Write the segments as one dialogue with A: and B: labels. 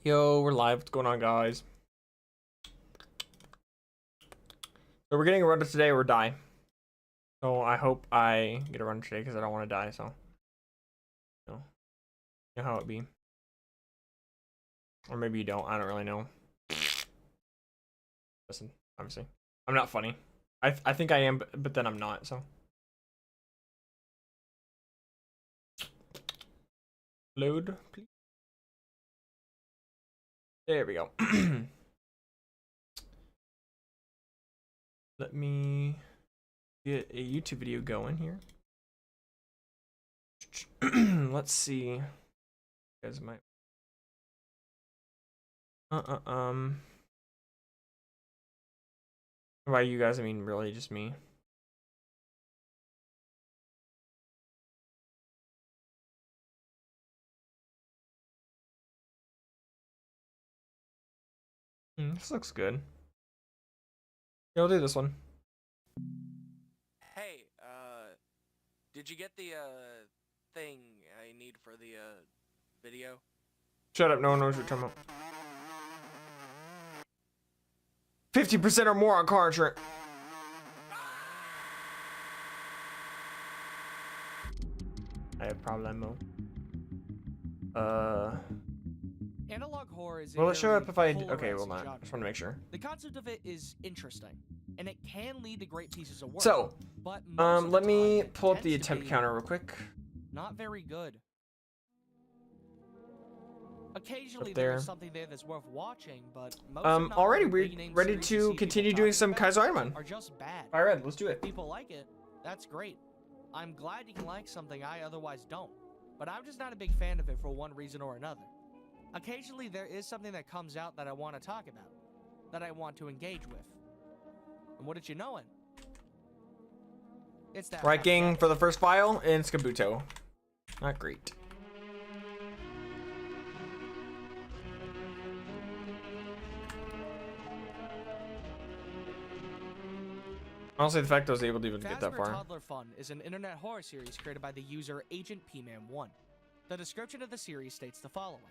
A: Yo, we're live. What's going on, guys? So we're getting a run today or die. So I hope I get a run today because I don't want to die. So, you know how it be. Or maybe you don't. I don't really know. Listen, obviously, I'm not funny. I think I am, but then I'm not. So. Load, please. There we go. Let me get a YouTube video going here. Let's see. You guys might. By you guys, I mean really just me. This looks good. Yeah, I'll do this one.
B: Hey, did you get the, thing I need for the, video?
A: Shut up, no one knows what you're talking about. 50% or more on car insurance. I have problemo.
C: Analog horror is
A: Will it show up if I... Okay, well not. I just want to make sure.
C: The concept of it is interesting, and it can lead to great pieces of work.
A: So,
C: but
A: let me pull up the attempt counter real quick.
C: Not very good. Occasionally
A: there.
C: there's something there that's worth watching, but most
A: already we're ready to continue doing some KAIZO IRONMON.
C: Are just bad.
A: FIRERED, let's do it.
C: People like it. That's great. I'm glad you can like something I otherwise don't, but I'm just not a big fan of it for one reason or another. Occasionally there is something that comes out that I want to talk about, that I want to engage with. And what did you know it? It's that
A: Ranking for the first file in Kabuto. Not great. Honestly, the fact I was able to even get that far.
C: Toddler Fun is an internet horror series created by the user Agent P-Man1. The description of the series states the following.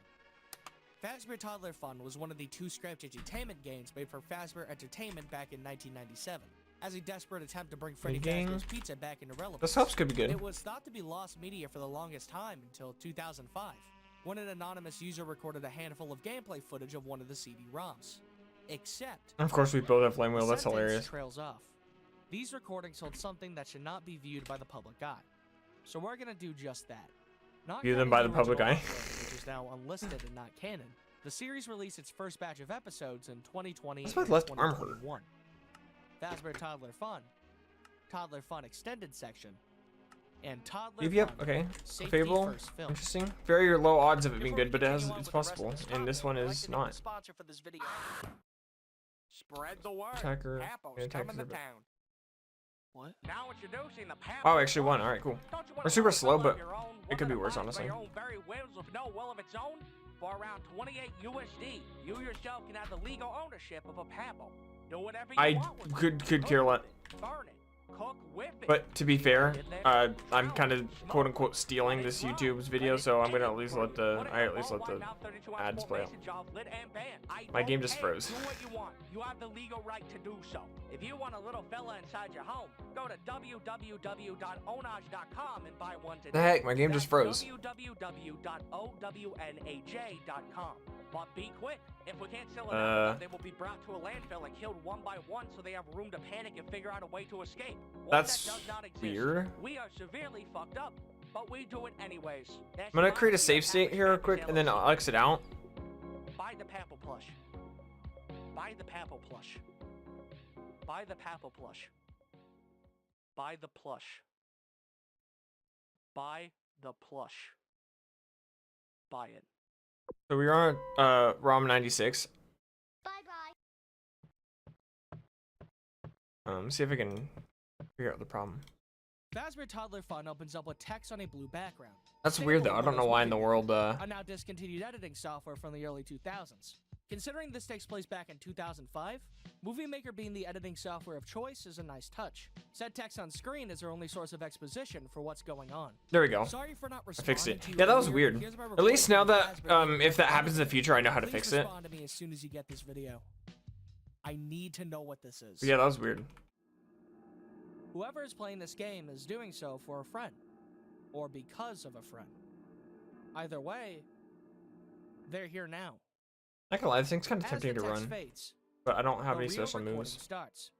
C: Fazbear Toddler Fun was one of the two Scratch Entertainment games made for Fazbear Entertainment back in 1997. As a desperate attempt to bring Freddy Fazbear's Pizza back into relevance.
A: This helps could be good.
C: It was thought to be lost media for the longest time until 2005, when an anonymous user recorded a handful of gameplay footage of one of the CD-ROMs. Except,
A: of course, we both have flame wheel. That's hilarious.
C: Trails off. These recordings hold something that should not be viewed by the public eye. So we're gonna do just that. Not
A: view them by the public eye.
C: Which is now unlisted and not canon. The series released its first batch of episodes in 2020 and 2021. Fazbear Toddler Fun Extended Section, and Toddler Fun.
A: Okay. Fable. Interesting. Very low odds of it being good, but it's possible. And this one is not.
B: Spread the word.
A: Attacker.
B: Coming to town. What? Now introducing the
A: wow, actually won. All right, cool. We're super slow, but it could be worse, honestly.
B: For around 28 USD, you yourself can have the legal ownership of a Pebble. Do whatever you
A: I
B: want with
A: could care less.
B: Burn it. Cook with it.
A: But to be fair, I'm kind of quote unquote stealing this YouTube's video, so I'm gonna at least let the ads play out. My game just froze.
B: Do what you want. You have the legal right to do so. If you want a little fella inside your home, go to www.onage.com and buy one today.
A: The heck, my game just froze.
B: www.ownage.com. But be quick. If we can't sell it out, they will be brought to a landfill and killed one by one so they have room to panic and figure out a way to escape.
A: That's weird.
B: We are severely fucked up, but we do it anyways.
A: I'm gonna create a save state here real quick and then I'll exit out.
B: Buy the Papal plush. Buy the Papal plush. Buy the Papal plush. Buy the plush. Buy the plush. Buy it.
A: So we are on ROM 96. Bye. See if I can figure out the problem.
C: Fazbear Toddler Fun opens up with text on a blue background.
A: That's weird though. I don't know why in the world.
C: A now discontinued editing software from the early 2000s. Considering this takes place back in 2005, Movie Maker being the editing software of choice is a nice touch. Said text on screen is our only source of exposition for what's going on.
A: There we go.
C: Sorry for not
A: I fixed it.
C: responding to you
A: Yeah, that was
C: earlier.
A: weird.
C: Here's my
A: At least now
C: report
A: that,
C: from Fazbear
A: if that happens in the future, I know how to
C: Please
A: fix it.
C: respond to me as soon as you get this video. I need to know what this is.
A: But yeah, that was weird.
C: Whoever is playing this game is doing so for a friend, or because of a friend. Either way, they're here now.
A: Not gonna lie, this thing's kind of
C: As
A: tempting
C: the
A: to
C: text
A: run,
C: fades,
A: but I don't have
C: the
A: any
C: real
A: special
C: recording
A: moves.
C: starts.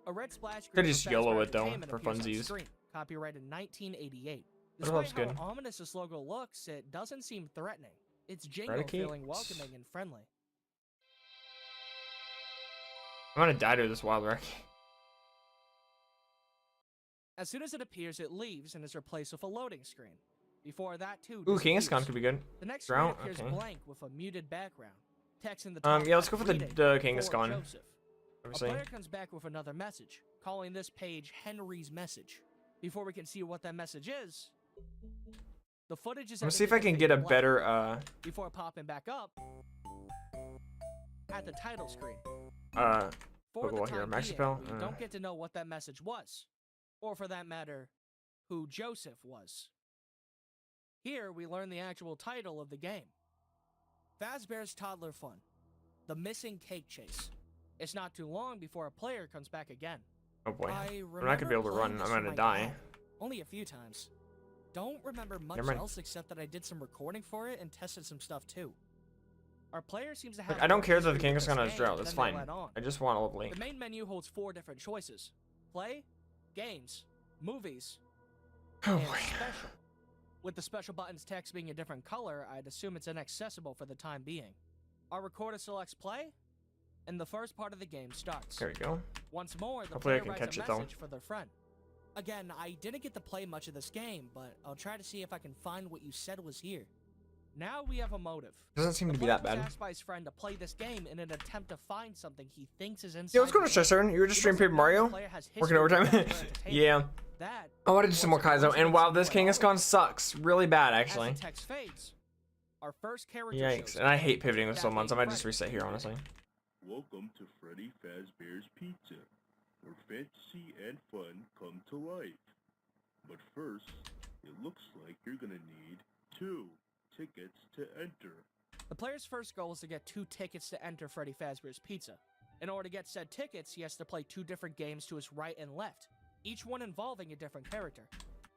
C: A red splash
A: Could
C: screen
A: just
C: for
A: YOLO
C: Fazbear
A: it, though,
C: Entertainment
A: for
C: appears on
A: funsies.
C: screen, copyrighted 1988.
A: That
C: Despite
A: looks
C: how
A: good.
C: ominous this logo looks, it doesn't seem threatening. It's Jingo
A: Eradicate.
C: feeling welcoming and friendly.
A: I'm gonna die to this wild wreck.
C: As soon as it appears, it leaves and is replaced with a loading screen. Before that, too,
A: Ooh,
C: disappears.
A: Kangaskhan could be good.
C: The next
A: Drown?
C: screen appears
A: Okay.
C: blank with a muted background. Text in the top
A: Yeah, let's go
C: left
A: for the
C: reading,
A: Kangaskhan.
C: "For Joseph." A
A: Obviously.
C: player comes back with another message, calling this page Henry's message. Before we can see what that message is, the footage is
A: Let's see if
C: edited
A: I
C: to
A: can get a
C: fade black
A: better,
C: before popping back up at the title screen.
A: uh,
C: For the
A: Pokeball here,
C: time
A: Max
C: being,
A: Spell,
C: we don't get to know what that message was, or for that matter, who Joseph was. Here, we learn the actual title of the game. Fazbear's Toddler Fun, The Missing Cake Chase. It's not too long before a player comes back again.
A: oh boy.
C: I
A: I'm not gonna be able to run. I'm gonna die.
C: Only a few times. Don't remember much
A: Never mind.
C: else except that I did some recording for it and tested some stuff too. Our player seems to have.
A: Like, I don't care that the
C: history with this
A: Kangaskhan has
C: game
A: drought. That's
C: than they
A: fine.
C: let on.
A: I just want a level 8.
C: The main menu holds 4 different choices: play, games, movies,
A: Oh
C: and
A: boy.
C: special. With the special button's text being a different color, I'd assume it's inaccessible for the time being. Our recorder selects play, and the first part of the game starts.
A: There we go.
C: Once more, the
A: Hopefully I
C: player
A: can
C: writes
A: catch
C: a
A: it, though.
C: message for their friend. Again, I didn't get to play much of this game, but I'll try to see if I can find what you said was here. Now we have a motive.
A: Doesn't seem
C: The
A: to be
C: player
A: that
C: was
A: bad.
C: asked by his friend to play this game in an attempt to find something he thinks is inside.
A: Yeah, let's go to
C: the game.
A: SunKERN. You were just
C: He
A: streaming
C: doesn't
A: Paper
C: know
A: Mario?
C: the player has
A: Working
C: history with
A: overtime?
C: Fazbear Entertainment.
A: Yeah.
C: That
A: I want to do some more
C: was a
A: KAIZO, and wow, this
C: coincidence to all.
A: Kangaskhan sucks really bad,
C: As
A: actually.
C: the text fades, our first character
A: Yikes.
C: shows
A: And I
C: up.
A: hate pivoting with
C: That
A: so much. I
C: being
A: might just
C: Freddy.
A: reset here, honestly.
D: Welcome to Freddy Fazbear's Pizza, where fantasy and fun come to life. But first, it looks like you're gonna need 2 tickets to enter.
C: The player's first goal is to get 2 tickets to enter Freddy Fazbear's Pizza. In order to get said tickets, he has to play 2 different games to his right and left, each one involving a different character.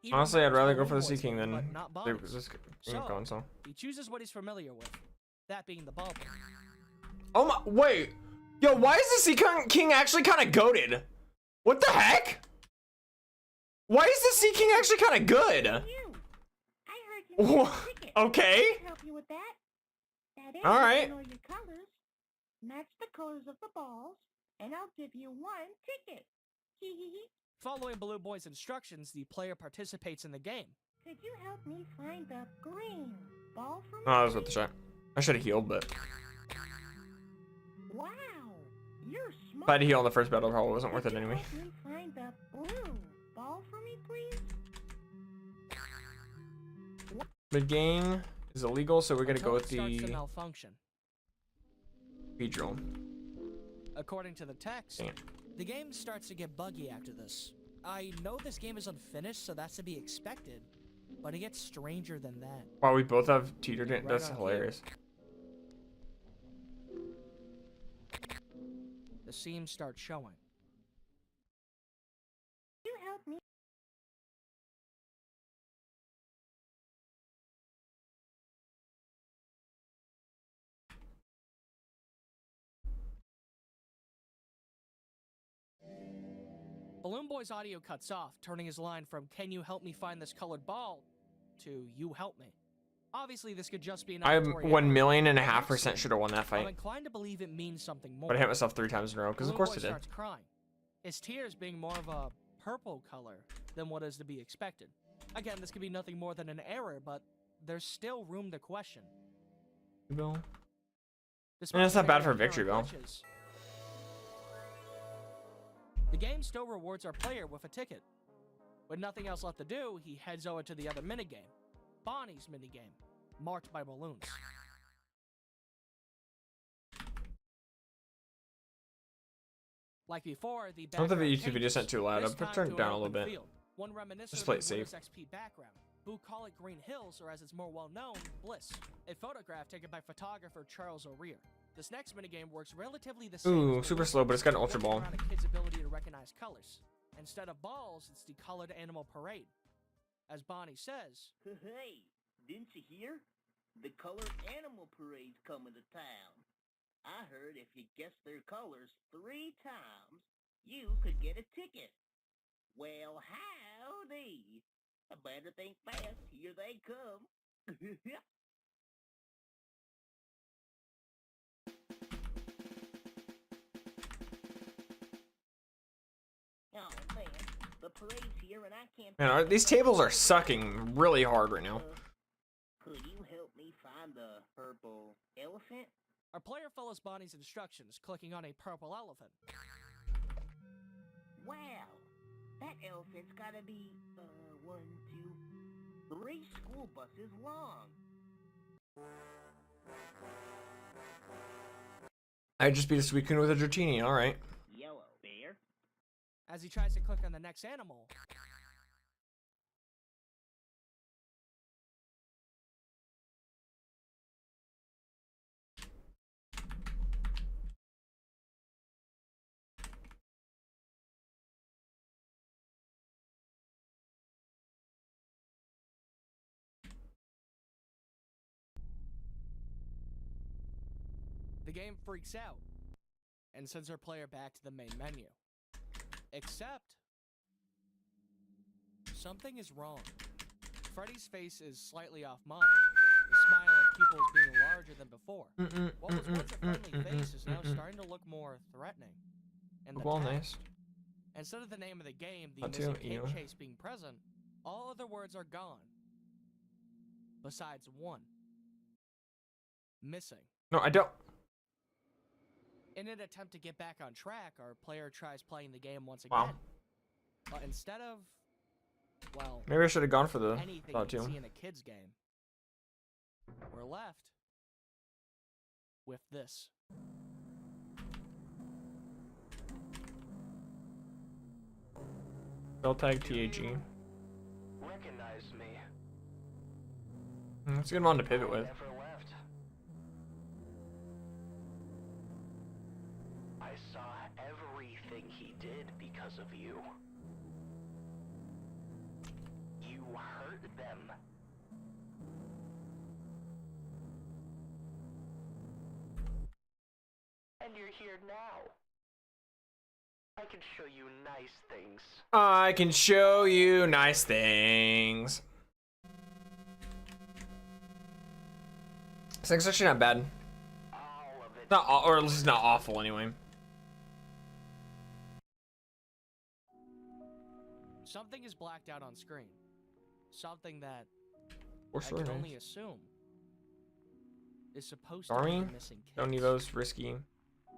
C: He
A: Honestly, I'd
C: remembers
A: rather go
C: Balloon
A: for the
C: Boys
A: Sea King
C: game,
A: than
C: but not
A: the-
C: Bonnie's.
A: this
C: So-
A: console.
C: He chooses what he's familiar with, that being the ball.
A: Oh my, wait. Yo, why is the Sea King actually kind of goated? What the heck? Why is the Sea King actually kind of good?
E: You. I heard you need a ticket.
A: Okay.
E: I can help you with that. That is,
A: All right.
E: you know your colors. Match the colors of the balls, and I'll give you 1 ticket. Hee hee hee.
C: Following Balloon Boy's instructions, the player participates in the game.
E: Could you help me find the green ball for me?
A: Oh, that was worth the shot. I should have healed, but
E: Wow, you're smart.
A: if I had to heal on the first battle, it probably wasn't
E: Could
A: worth it
E: you
A: anyway.
E: help me find the blue ball for me, please?
A: Mid game is illegal, so we're gonna
C: Until
A: go
C: it
A: with
C: starts to
A: the
C: malfunction.
A: speed drill.
C: According to the text,
A: Dang it.
C: the game starts to get buggy after this. I know this game is unfinished, so that's to be expected, but it gets stranger than that.
A: Wow, we both have teetered it.
C: Right
A: That's
C: on cue.
A: hilarious.
C: The seams start showing.
E: Could you help me?
C: Balloon Boy's audio cuts off, turning his line from "Can you help me find this colored ball?" to "You help me." Obviously, this could just be an
A: I'm
C: auditory
A: 1,500,000%
C: error.
A: should have won that
C: I'm
A: fight,
C: inclined to believe it means something more.
A: but I hit myself 3 times in a row because of
C: Balloon
A: course
C: Boy
A: it did.
C: starts crying, his tears being more of a purple color than what is to be expected. Again, this could be nothing more than an error, but there's still room to question.
A: Bill.
C: Despite
A: it's not
C: the
A: bad for a
C: apparent
A: victory, Bill.
C: glitches, the game still rewards our player with a ticket. With nothing else left to do, he heads over to the other minigame, Bonnie's minigame, marked by balloons. Like before, the
A: I don't think the
C: background
A: YouTube video
C: changes,
A: sent too loud.
C: this
A: I've
C: time
A: turned
C: to
A: it
C: an
A: down a little
C: open
A: bit.
C: field, one reminiscent
A: Just
C: of
A: play
C: the
A: it safe.
C: Windows XP background. Who call it Green Hills, or as it's more well known, Bliss. A photograph taken by photographer Charles O'Rear. This next minigame works relatively the same.
A: Ooh,
C: as the
A: super
C: first
A: slow, but it's got an
C: one,
A: ultra
C: working
A: ball.
C: around a kid's ability to recognize colors. Instead of balls, it's the colored animal parade. As Bonnie says,
F: Hey, didn't you hear? The colored animal parade's coming to town. I heard if you guessed their colors 3 times, you could get a ticket. Well, howdy. I better think fast. Here they come. Oh man, the parade's here and I can't.
A: Man, these tables are sucking really hard right now.
F: Could you help me find the purple elephant?
C: our player follows Bonnie's instructions, clicking on a purple elephant.
F: Wow, that elephant's gotta be, 1, 2, 3 school buses long.
A: I just beat a Suicune with a Dratini, alright.
F: Yellow bear.
C: As he tries to click on the next animal, the game freaks out and sends our player back to the main menu. Except, something is wrong. Freddy's face is slightly off model. The smile and pupils being larger than before. What was once a friendly face is now starting to look more threatening. And the
A: Well,
C: text,
A: nice.
C: instead of the name of the game, the
A: That
C: missing
A: too,
C: kid
A: ew.
C: chase being present, all other words are gone. Besides one. Missing.
A: No, I don't.
C: In an attempt to get back on track, our player tries playing the game once again.
A: Wow.
C: But instead of, well,
A: Maybe I should have gone for the
C: anything
A: thought
C: you
A: too.
C: see in a kid's game, we're left with this.
A: Spell tag TAG.
B: Recognize me.
A: That's a good one to pivot with.
B: Never left. I saw everything he did because of you. You hurt them. And you're here now. I can show you nice things.
A: I can show you nice things. This thing's actually not bad.
B: All of it.
A: Not, or at least it's not awful anyway.
C: Something is blacked out on screen. Something that
A: Or
C: I
A: sure
C: can
A: is.
C: only assume is supposed to
A: Sorry?
C: be the missing kid.
A: Don't Evo's risky.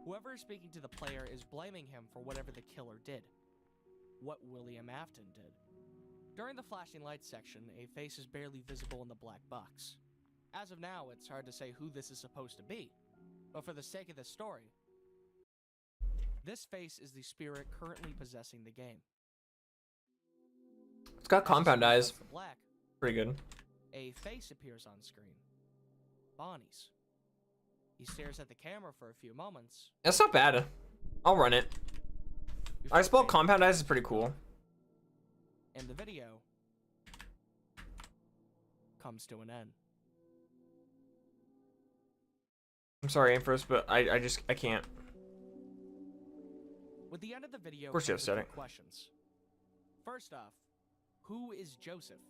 C: Whoever is speaking to the player is blaming him for whatever the killer did. What William Afton did. During the flashing lights section, a face is barely visible in the black box. As of now, it's hard to say who this is supposed to be. But for the sake of this story, this face is the spirit currently possessing the game.
A: It's got compound eyes.
C: As the black,
A: Pretty good.
C: a face appears on screen. Bonnie's. He stares at the camera for a few moments.
A: That's not bad. I'll run it.
C: before
A: I spell
C: fading,
A: compound eyes is pretty cool.
C: and the video comes to an end.
A: I'm sorry, Amphros, but I can't.
C: With the end of the video,
A: Of course you have
C: comes a few
A: setting.
C: questions. First off, who is Joseph?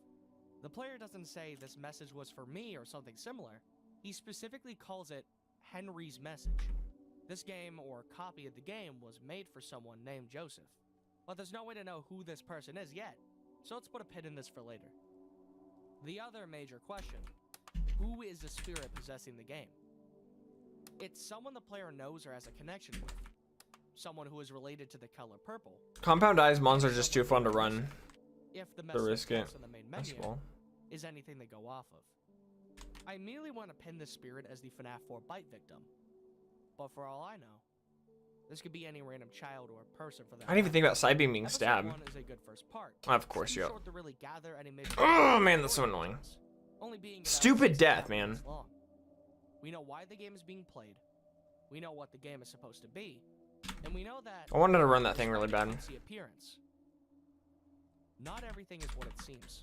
C: The player doesn't say this message was for me or something similar. He specifically calls it Henry's message. This game, or copy of the game, was made for someone named Joseph. But there's no way to know who this person is yet, so let's put a pin in this for later. The other major question, who is the spirit possessing the game? It's someone the player knows or has a connection with. Someone who is related to the color purple.
A: Compound eyes mons are just too fun to run.
C: If the
A: To
C: message
A: risk it.
C: text on the main
A: That's
C: menu
A: cool.
C: is anything to go off of. I immediately want to pin this spirit as the FNAF 4 bite victim. But for all I know, This could be any random child or person for that.
A: I didn't even think about side beam being
C: Episode
A: stabbed.
C: 1 is a good first part.
A: Of course,
C: It's too
A: yeah.
C: short to really gather any major
A: Oh man, that's so annoying.
C: only being about
A: Stupid
C: 6
A: death,
C: hours
A: man.
C: long. We know why the game is being played. We know what the game is supposed to be, and we know that
A: I wanted to run that thing really bad.
C: the appearance. Not everything is what it seems.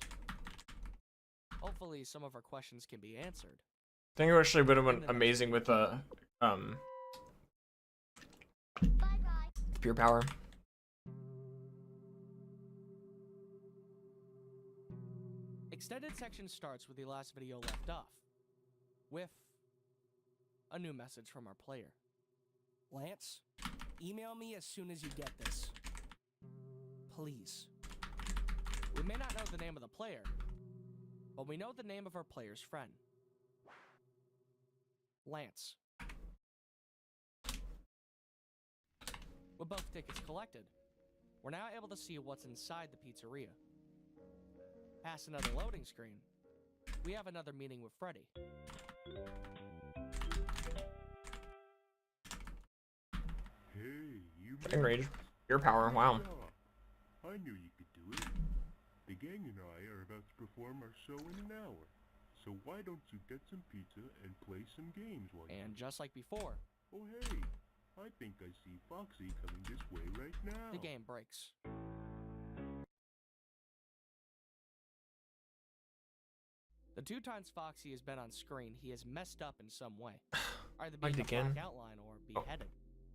C: Hopefully, some of our questions can be answered.
A: I think it actually would have been amazing with pure power.
C: Extended section starts with the last video left off, with a new message from our player. Lance, email me as soon as you get this. Please. We may not know the name of the player, but we know the name of our player's friend. Lance. With both tickets collected, we're now able to see what's inside the pizzeria. Past another loading screen, we have another meeting with Freddy.
D: Hey, you
A: Fighting rage.
D: made it.
A: Pure power. Wow.
D: Good job. I knew you could do it. The gang and I are about to perform our show in an hour. So why don't you get some pizza and play some games while
C: And just like before,
D: Oh hey, I think I see Foxy coming this way right now.
C: the game breaks. The 2 times Foxy has been on screen, he is messed up in some way. Either being
A: Like
C: a
A: again?
C: black outline or beheaded.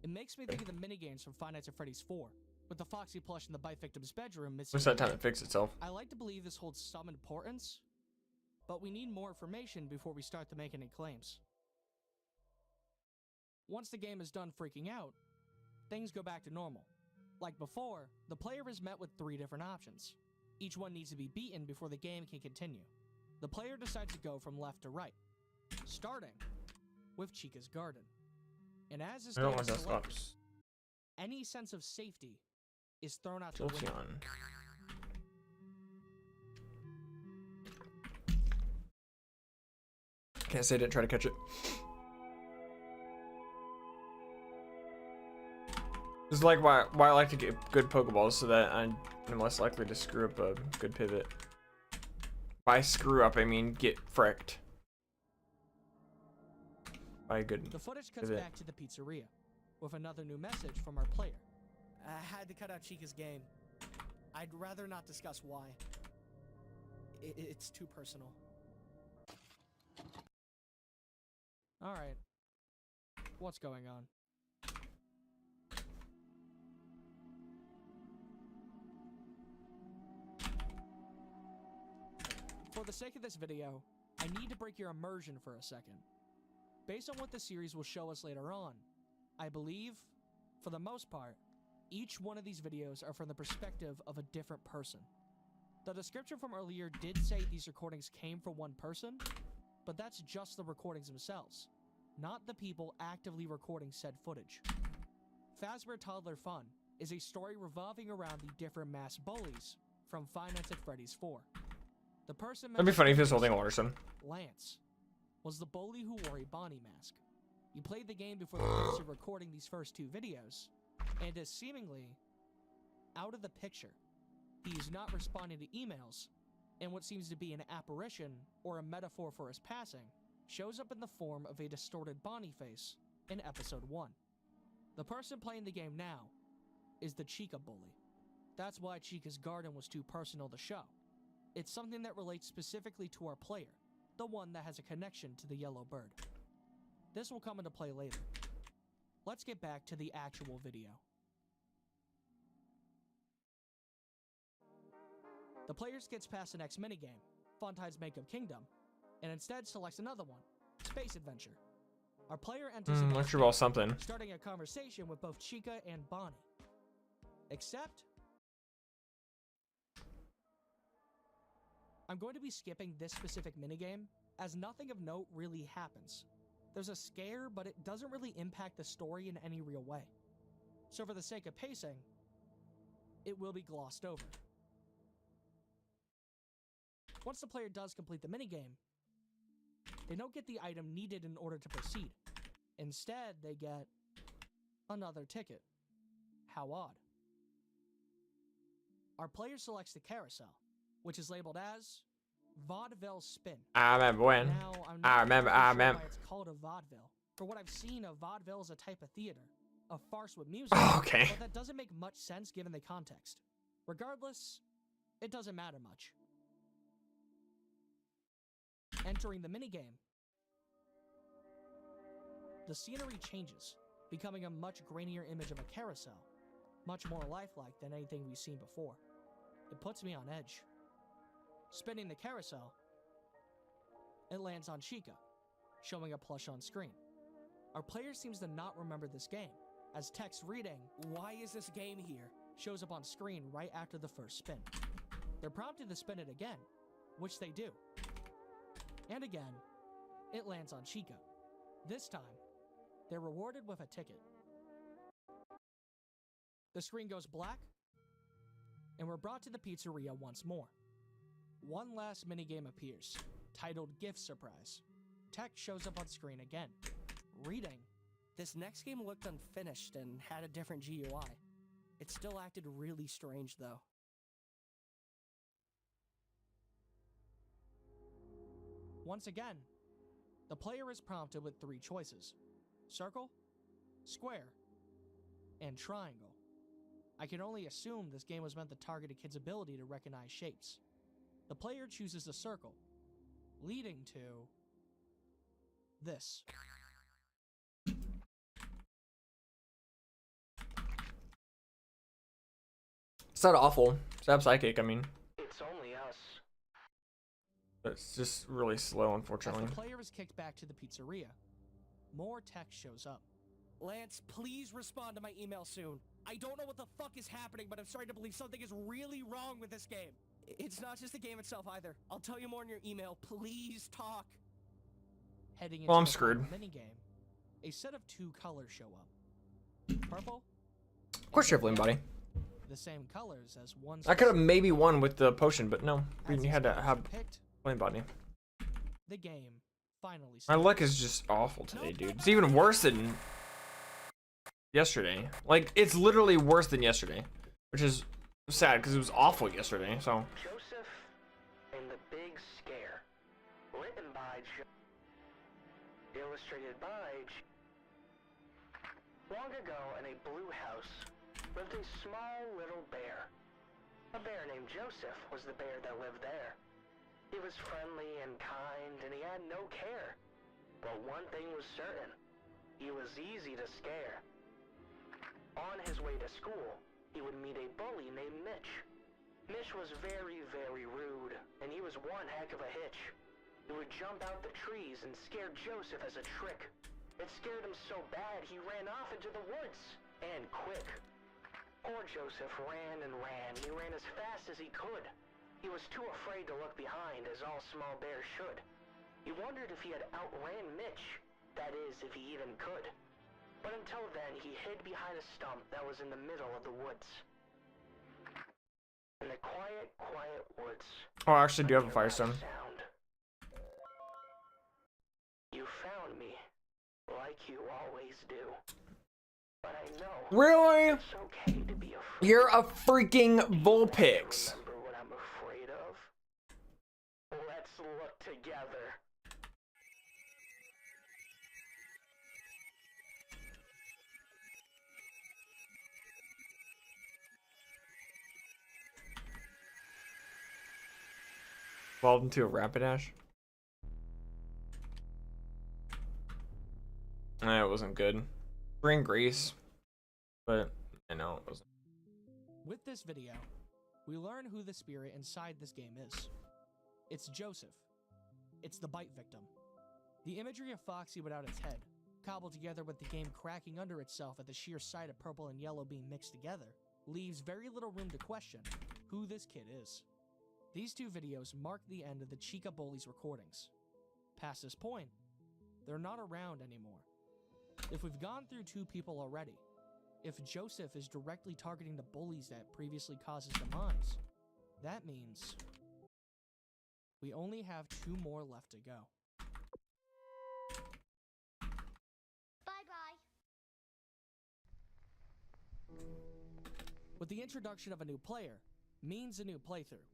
C: It makes me think of the minigames from Five Nights at Freddy's 4, with the Foxy plush in the bite victim's bedroom missing.
A: What's that time it fixed itself?
C: I like to believe this holds some importance, but we need more information before we start to make any claims. Once the game is done freaking out, things go back to normal. Like before, the player is met with 3 different options. Each one needs to be beaten before the game can continue. The player decides to go from left to right, starting with Chica's garden. And as this
A: I don't
C: game
A: want
C: is
A: that
C: selected,
A: stops.
C: any sense of safety is thrown out the window.
A: Jolteon. Can't say I didn't try to catch it. This is like why I like to get good Pokeballs, so that I'm less likely to screw up a good pivot. By screw up, I mean get fricked. By a good
C: The footage cuts
A: pivot.
C: back to the pizzeria, with another new message from our player. I had to cut out Chica's game. I'd rather not discuss why. It's too personal. Alright. What's going on? For the sake of this video, I need to break your immersion for a second. Based on what the series will show us later on, I believe, for the most part, each one of these videos are from the perspective of a different person. The description from earlier did say these recordings came from one person, but that's just the recordings themselves, not the people actively recording said footage. Fazbear Toddler Fun is a story revolving around the different mass bullies from Five Nights at Freddy's 4. The person
A: That'd be funny if he was holding a water sun.
C: Lance was the bully who wore a Bonnie mask. He played the game before the purpose of recording these first 2 videos, and is seemingly out of the picture. He is not responding to emails, and what seems to be an apparition or a metaphor for his passing shows up in the form of a distorted Bonnie face in episode 1. The person playing the game now is the Chica bully. That's why Chica's garden was too personal to show. It's something that relates specifically to our player, the one that has a connection to the yellow bird. This will come into play later. Let's get back to the actual video. The player skips past the next minigame, Fontine's Makeup Kingdom, and instead selects another one, Space Adventure. Our player enters the next
A: Lecture ball
C: game,
A: something.
C: starting a conversation with both Chica and Bonnie. Except, I'm going to be skipping this specific minigame, as nothing of note really happens. There's a scare, but it doesn't really impact the story in any real way. So for the sake of pacing, it will be glossed over. Once the player does complete the minigame, they don't get the item needed in order to proceed. Instead, they get Another ticket. How odd. Our player selects the carousel, which is labeled as Vaudeville Spin.
A: I remember when.
C: Now, I'm
A: I
C: not
A: remember.
C: entirely
A: I
C: sure
A: remember.
C: why it's called a vaudeville. For what I've seen, a vaudeville is a type of theater, a farce with music.
A: Okay.
C: But that doesn't make much sense given the context. Regardless, it doesn't matter much. Entering the minigame, the scenery changes, becoming a much grainier image of a carousel, much more lifelike than anything we've seen before. It puts me on edge. Spinning the carousel, it lands on Chica, showing a plush on screen. Our player seems to not remember this game, as text reading, "Why is this game here?" shows up on screen right after the first spin. They're prompted to spin it again, which they do. And again, it lands on Chica. This time, they're rewarded with a ticket. The screen goes black, and we're brought to the pizzeria once more. One last minigame appears, titled Gift Surprise. Text shows up on screen again. Reading, "This next game looked unfinished and had a different GUI. It still acted really strange though." Once again, the player is prompted with 3 choices: circle, square, and triangle. I can only assume this game was meant to target a kid's ability to recognize shapes. The player chooses the circle, leading to this.
A: It's not awful. It's not psychic, I mean.
B: It's only us.
A: But it's just really slow,
C: As
A: unfortunately.
C: the player is kicked back to the pizzeria, more text shows up. "Lance, please respond to my email soon. I don't know what the fuck is happening, but I'm starting to believe something is really wrong with this game. It's not just the game itself either. I'll tell you more in your email. Please talk." Heading into
A: Well, I'm
C: the final
A: screwed.
C: minigame, a set of 2 colors show up. Purple.
A: Of course you're playing, buddy.
C: The same colors as one.
A: I could have maybe won with the potion, but no.
C: As
A: We had to
C: these colors
A: have
C: are picked,
A: playing body.
C: the game finally
A: My
C: starts.
A: luck is just awful today, dude. It's even worse than yesterday. Like, it's literally worse than yesterday, which is sad because it was awful yesterday. So
B: Joseph and the Big Scare. Written by illustrated by Long ago in a blue house lived a small little bear. A bear named Joseph was the bear that lived there. He was friendly and kind, and he had no care. But one thing was certain: he was easy to scare. On his way to school, he would meet a bully named Mitch. Mitch was very, very rude, and he was one heck of a hitch. He would jump out the trees and scare Joseph as a trick. It scared him so bad he ran off into the woods, and quick. Poor Joseph ran and ran. He ran as fast as he could. He was too afraid to look behind, as all small bears should. He wondered if he had outran Mitch, that is, if he even could. But until then, he hid behind a stump that was in the middle of the woods. In the quiet, quiet woods.
A: oh, I actually do have a
B: under loud
A: firestone.
B: sound. You found me, like you always do. But I know
A: Really?
B: it's okay to be afraid.
A: You're a freaking Vulpix.
B: Remember what I'm afraid of? Let's look together.
A: Evolved into a Rapidash. It wasn't good. Bring Grace, but I know it wasn't.
C: With this video, we learn who the spirit inside this game is. It's Joseph. It's the bite victim. The imagery of Foxy without its head, cobbled together with the game cracking under itself at the sheer sight of purple and yellow being mixed together, leaves very little room to question who this kid is. These 2 videos mark the end of the Chica Bullies recordings. Past this point, they're not around anymore. If we've gone through 2 people already, if Joseph is directly targeting the bullies that previously caused his demise, that means we only have 2 more left to go.
G: Bye-bye.
C: But the introduction of a new player means a new playthrough.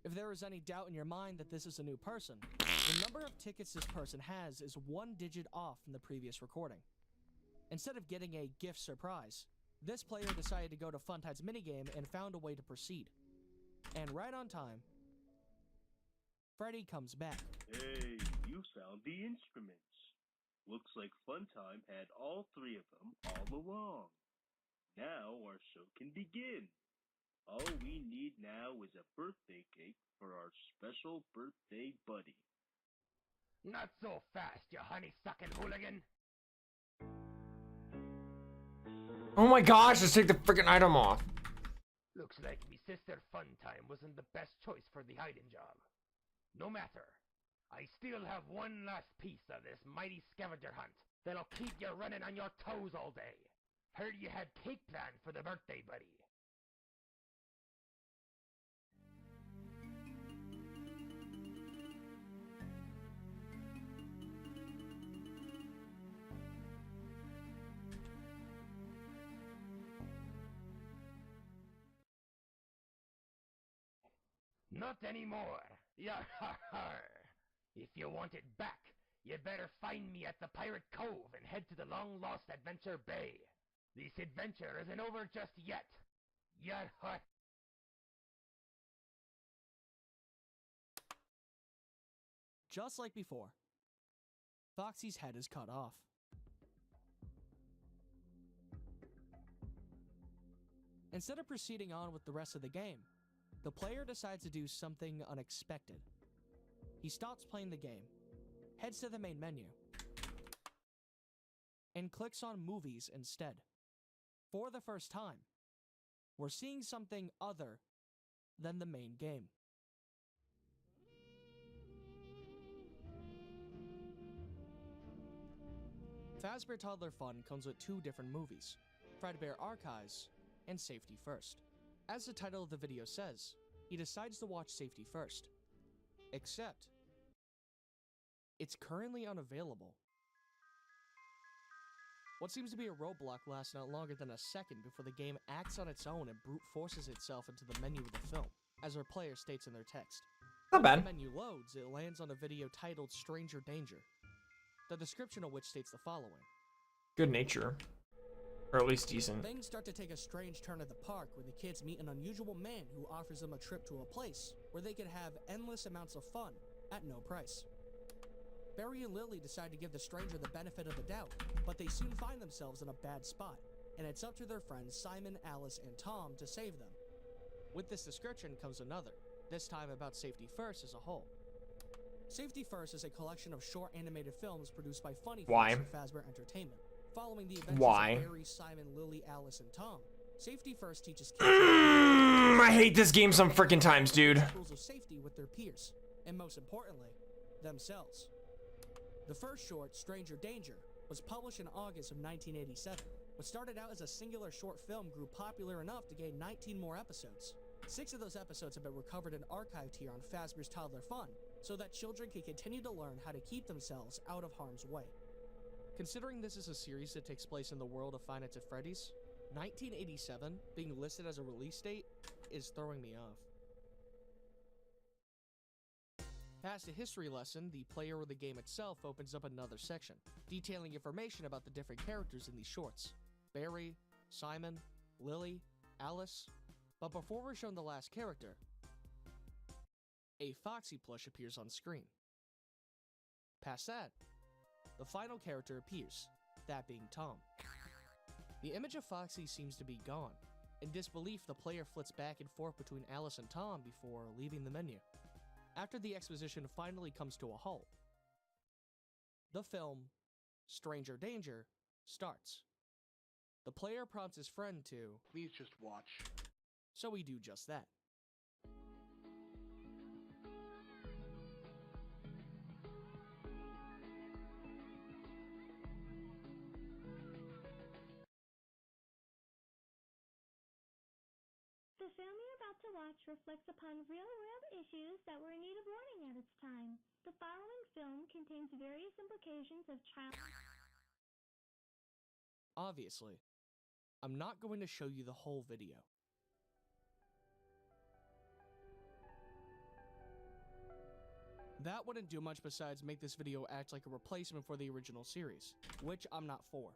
C: If there is any doubt in your mind that this is a new person, the number of tickets this person has is 1 digit off from the previous recording. Instead of getting a gift surprise, this player decided to go to Funtime's minigame and found a way to proceed. And right on time, Freddy comes back.
D: Hey, you found the instruments. Looks like Funtime had all 3 of them all along. Now our show can begin. All we need now is a birthday cake for our special birthday buddy.
G: Not so fast, you honey-sucking hooligan!
A: Oh my gosh, let's take the freaking item off.
G: Looks like me sister Funtime wasn't the best choice for the hiding job. No matter, I still have one last piece of this mighty scavenger hunt that'll keep you running on your toes all day. Heard you had cake planned for the birthday buddy. Not anymore. Yar har har. If you want it back, you better find me at the Pirate Cove and head to the long-lost Adventure Bay. This adventure isn't over just yet. Yar har.
C: Just like before, Foxy's head is cut off. Instead of proceeding on with the rest of the game, the player decides to do something unexpected. He stops playing the game, heads to the main menu, and clicks on Movies instead. For the first time, we're seeing something other than the main game. Fazbear Toddler Fun comes with 2 different movies, Fredbear Archives and Safety First. As the title of the video says, he decides to watch Safety First. Except, it's currently unavailable. What seems to be a roadblock lasts not longer than a second before the game acts on its own and brute forces itself into the menu of the film, as our player states in their text.
A: Not bad.
C: When the menu loads, it lands on a video titled Stranger Danger, the description of which states the following.
A: Good nature. Or at least decent.
C: Things start to take a strange turn at the park when the kids meet an unusual man who offers them a trip to a place where they could have endless amounts of fun at no price. Barry and Lily decide to give the stranger the benefit of the doubt, but they soon find themselves in a bad spot, and it's up to their friends Simon, Alice, and Tom to save them. With this description comes another, this time about Safety First as a whole. Safety First is a collection of short animated films produced by Funny Folks and Fazbear Entertainment. Following the adventures of Barry, Simon, Lily, Alice, and Tom, Safety First teaches kids
A: I hate this game some freaking times, dude.
C: rules of safety with their peers, and most importantly, themselves. The first short, Stranger Danger, was published in August of 1987. What started out as a singular short film grew popular enough to gain 19 more episodes. 6 of those episodes have been recovered and archived here on Fazbear's Toddler Fun, so that children can continue to learn how to keep themselves out of harm's way. Considering this is a series that takes place in the world of Five Nights at Freddy's, 1987 being listed as a release date is throwing me off. Past a history lesson, the player or the game itself opens up another section, detailing information about the different characters in these shorts. Barry, Simon, Lily, Alice. But before we're shown the last character, a Foxy plush appears on screen. Past that, the final character appears, that being Tom. The image of Foxy seems to be gone. In disbelief, the player flits back and forth between Alice and Tom before leaving the menu. After the exposition finally comes to a halt, the film, Stranger Danger, starts. The player prompts his friend to,
H: "Please just watch."
C: So we do just that.
E: The film you're about to watch reflects upon real-world issues that were in need of warning at its time. The following film contains various implications of child...
C: Obviously, I'm not going to show you the whole video. That wouldn't do much besides make this video act like a replacement for the original series, which I'm not for.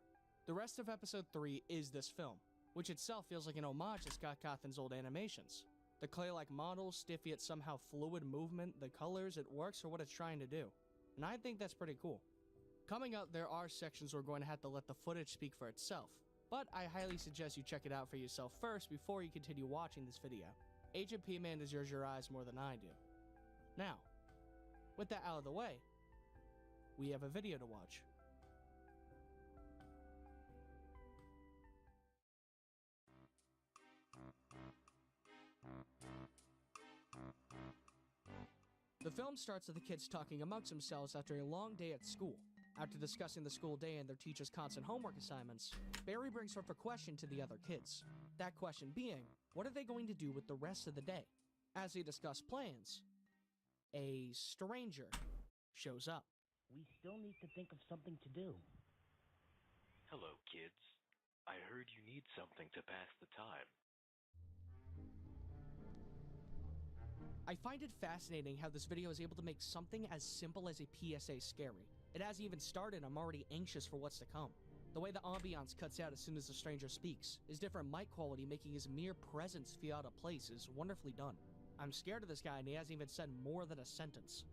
C: The rest of episode 3 is this film, which itself feels like an homage to Scott Cawthon's old animations. The clay-like models, stiff yet somehow fluid movement, the colors, it works for what it's trying to do. And I think that's pretty cool. Coming up, there are sections we're going to have to let the footage speak for itself, but I highly suggest you check it out for yourself first before you continue watching this video. Agent P-Man deserves your eyes more than I do. Now, with that out of the way, we have a video to watch. The film starts with the kids talking amongst themselves after a long day at school. After discussing the school day and their teacher's constant homework assignments, Barry brings forth a question to the other kids. That question being, what are they going to do with the rest of the day? As they discuss plans, a stranger shows up.
F: We still need to think of something to do.
H: Hello, kids. I heard you need something to pass the time.
C: I find it fascinating how this video is able to make something as simple as a PSA scary. It hasn't even started, I'm already anxious for what's to come. The way the ambiance cuts out as soon as the stranger speaks, his different mic quality making his mere presence feel out of place is wonderfully done. I'm scared of this guy and he hasn't even said more than a sentence.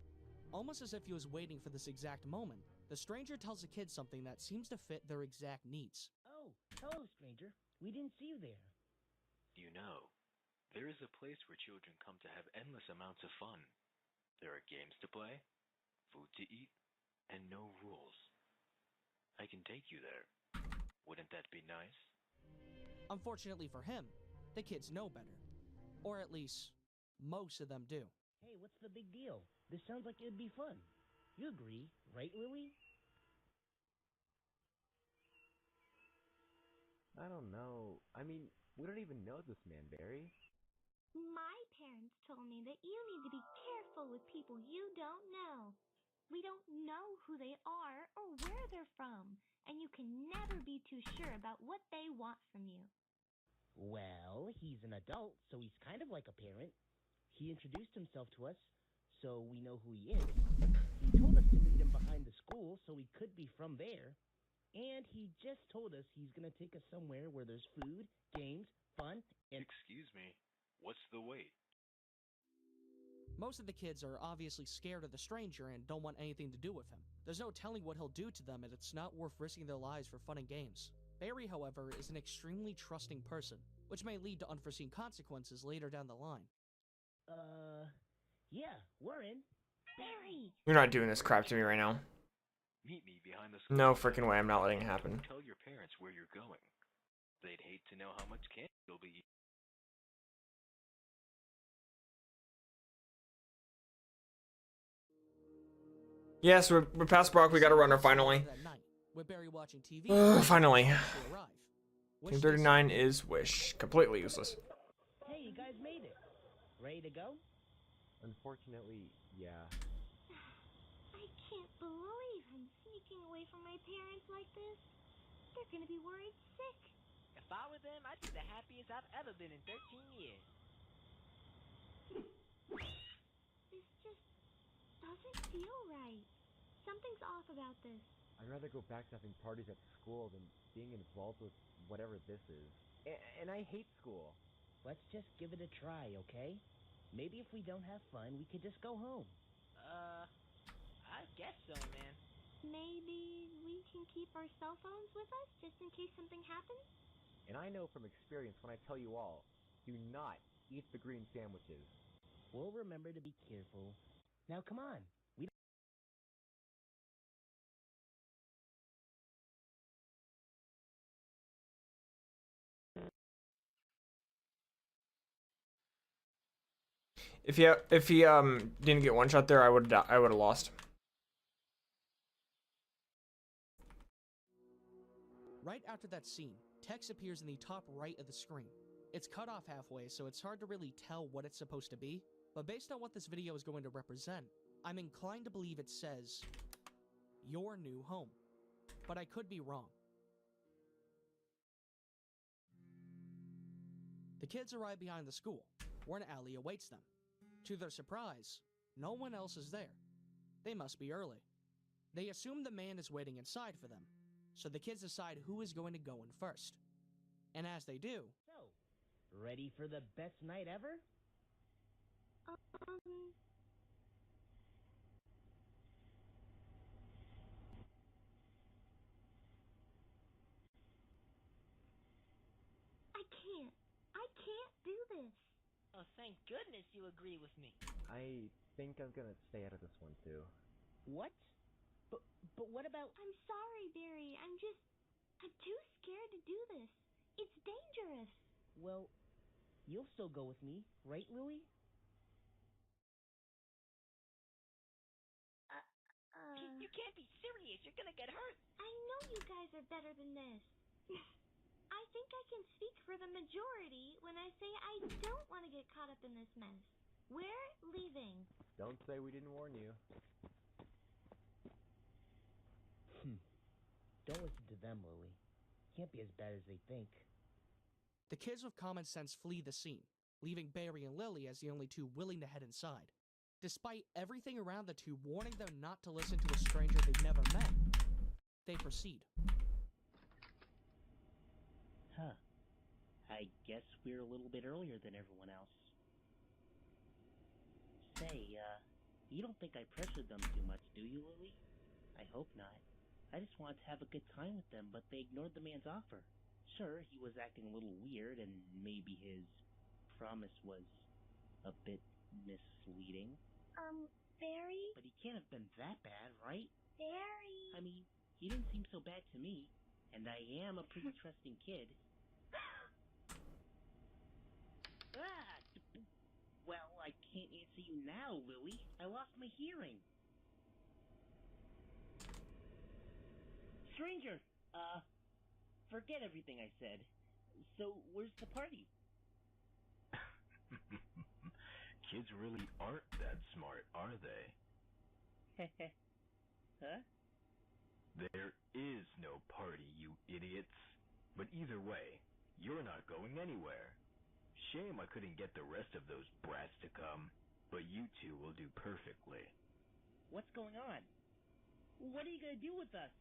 C: Almost as if he was waiting for this exact moment, the stranger tells the kids something that seems to fit their exact needs.
F: Oh, hello, stranger. We didn't see you there.
H: You know, there is a place where children come to have endless amounts of fun. There are games to play, food to eat, and no rules. I can take you there. Wouldn't that be nice?
C: Unfortunately for him, the kids know better. Or at least, most of them do.
F: Hey, what's the big deal? This sounds like it'd be fun. You agree, right, Lily?
I: I don't know. I mean, we don't even know this man, Barry.
E: My parents told me that you need to be careful with people you don't know. We don't know who they are or where they're from, and you can never be too sure about what they want from you.
F: Well, he's an adult, so he's kind of like a parent. He introduced himself to us, so we know who he is. He told us to meet him behind the school, so we could be from there. And he just told us he's gonna take us somewhere where there's food, games, fun, and...
H: Excuse me, what's the wait?
C: Most of the kids are obviously scared of the stranger and don't want anything to do with him. There's no telling what he'll do to them, and it's not worth risking their lives for fun and games. Barry, however, is an extremely trusting person, which may lead to unforeseen consequences later down the line.
F: Yeah, we're in.
E: Barry!
A: You're not doing this crap to me right now.
H: Meet me behind the school.
A: No freaking way, I'm not letting it happen.
H: Tell your parents where you're going. They'd hate to know how much candy you'll be eating.
A: Yes, we're past Brock, we got a runner finally.
C: That night, with Barry watching TV,
A: Finally.
C: they arrive.
A: Team 39 is Wish. Completely useless.
F: Hey, you guys made it. Ready to go?
I: Unfortunately, yeah.
E: I can't believe I'm sneaking away from my parents like this. They're gonna be worried sick.
J: If I were them, I'd be the happiest I've ever been in 13 years.
E: This just doesn't feel right. Something's off about this.
I: I'd rather go back to having parties at school than being involved with whatever this is. And I hate school.
F: Let's just give it a try, okay? Maybe if we don't have fun, we could just go home.
J: I guess so, man.
E: Maybe we can keep our cell phones with us just in case something happens?
I: And I know from experience when I tell you all, do not eat the green sandwiches.
F: We'll remember to be careful. Now come on.
A: If he didn't get one shot there, I would have lost.
C: Right after that scene, text appears in the top right of the screen. It's cut off halfway, so it's hard to really tell what it's supposed to be, but based on what this video is going to represent, I'm inclined to believe it says, "Your new home." But I could be wrong. The kids arrive behind the school, where an alley awaits them. To their surprise, no one else is there. They must be early. They assume the man is waiting inside for them, so the kids decide who is going to go in first. And as they do...
J: So, ready for the best night ever?
E: I can't do this.
J: Oh, thank goodness you agree with me.
I: I think I'm gonna stay out of this one too.
J: What? But what about...
E: I'm sorry, Barry. I'm too scared to do this. It's dangerous.
J: Well, you'll still go with me, right, Louie? You can't be serious. You're gonna get hurt.
E: I know you guys are better than this. I think I can speak for the majority when I say I don't want to get caught up in this mess. We're leaving.
I: Don't say we didn't warn you.
J: Don't listen to them, Louie. Can't be as bad as they think.
C: The kids with common sense flee the scene, leaving Barry and Lily as the only two willing to head inside. Despite everything around the two warning them not to listen to a stranger they've never met, they proceed.
F: Huh. I guess we're a little bit earlier than everyone else. Say, you don't think I pressured them too much, do you, Lily? I hope not. I just wanted to have a good time with them, but they ignored the man's offer. Sure, he was acting a little weird, and maybe his promise was a bit misleading.
E: Barry?
F: But he can't have been that bad, right?
E: Barry?
F: I mean, he didn't seem so bad to me, and I am a pretty trusting kid. Well, I can't answer you now, Louie. I lost my hearing. Stranger! Forget everything I said. So, where's the party?
H: Kids really aren't that smart, are they?
F: Huh?
H: There is no party, you idiots. But either way, you're not going anywhere. Shame I couldn't get the rest of those brats to come, but you two will do perfectly.
F: What's going on? What are you gonna do with us?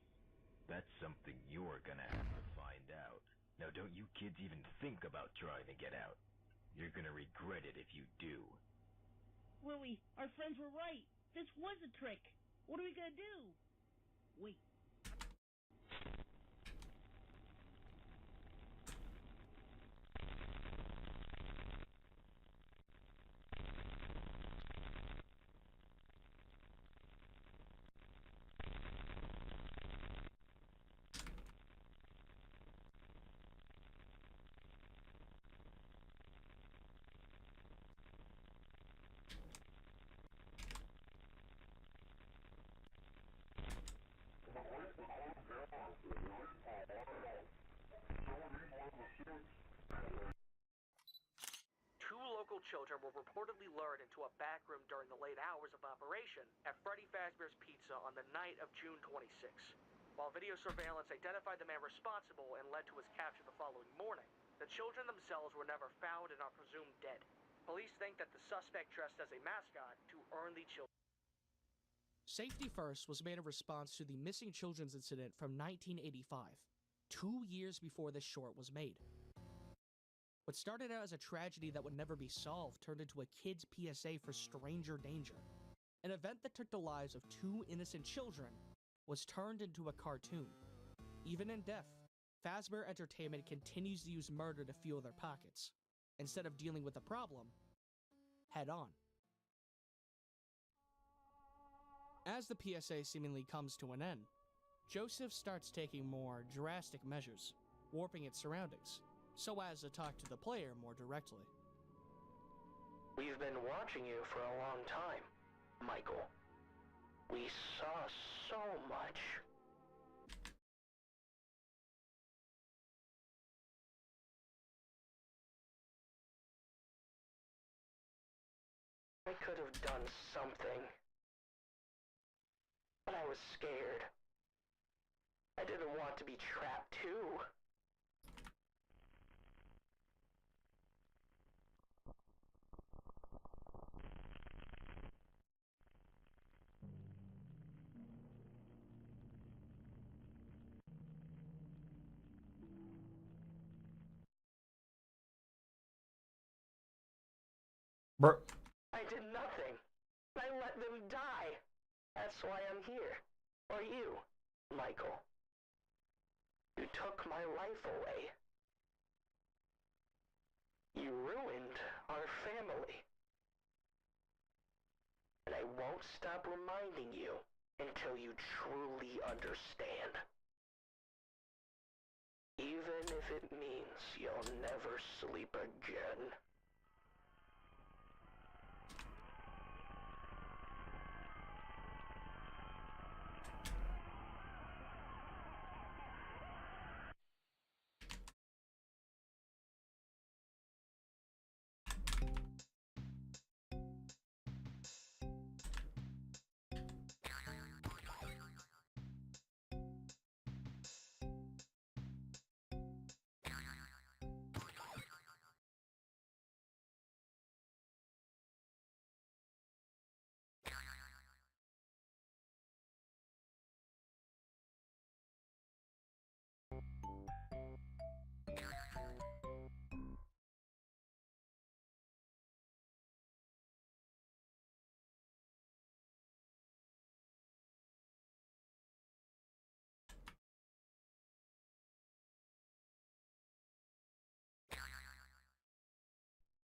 H: That's something you're gonna have to find out. Now don't you kids even think about trying to get out. You're gonna regret it if you do.
F: Louie, our friends were right. This was a trick. What are we gonna do? Wait.
K: Two local children were reportedly lured into a back room during the late hours of operation at Freddy Fazbear's Pizza on the night of June 26. While video surveillance identified the man responsible and led to his capture the following morning, the children themselves were never found and are presumed dead. Police think that the suspect dressed as a mascot to earn the children.
C: Safety First was made in response to the missing children's incident from 1985, 2 years before this short was made. What started out as a tragedy that would never be solved turned into a kid's PSA for stranger danger. An event that took the lives of 2 innocent children was turned into a cartoon. Even in death, Fazbear Entertainment continues to use murder to fuel their pockets, instead of dealing with the problem head on. As the PSA seemingly comes to an end, Joseph starts taking more drastic measures, warping its surroundings, so as to talk to the player more directly.
B: We've been watching you for a long time, Michael. We saw so much. I could have done something, but I was scared. I didn't want to be trapped too.
A: Bro.
B: I did nothing. I let them die. That's why I'm here. Or you, Michael. You took my life away. You ruined our family. And I won't stop reminding you until you truly understand. Even if it means you'll never sleep again.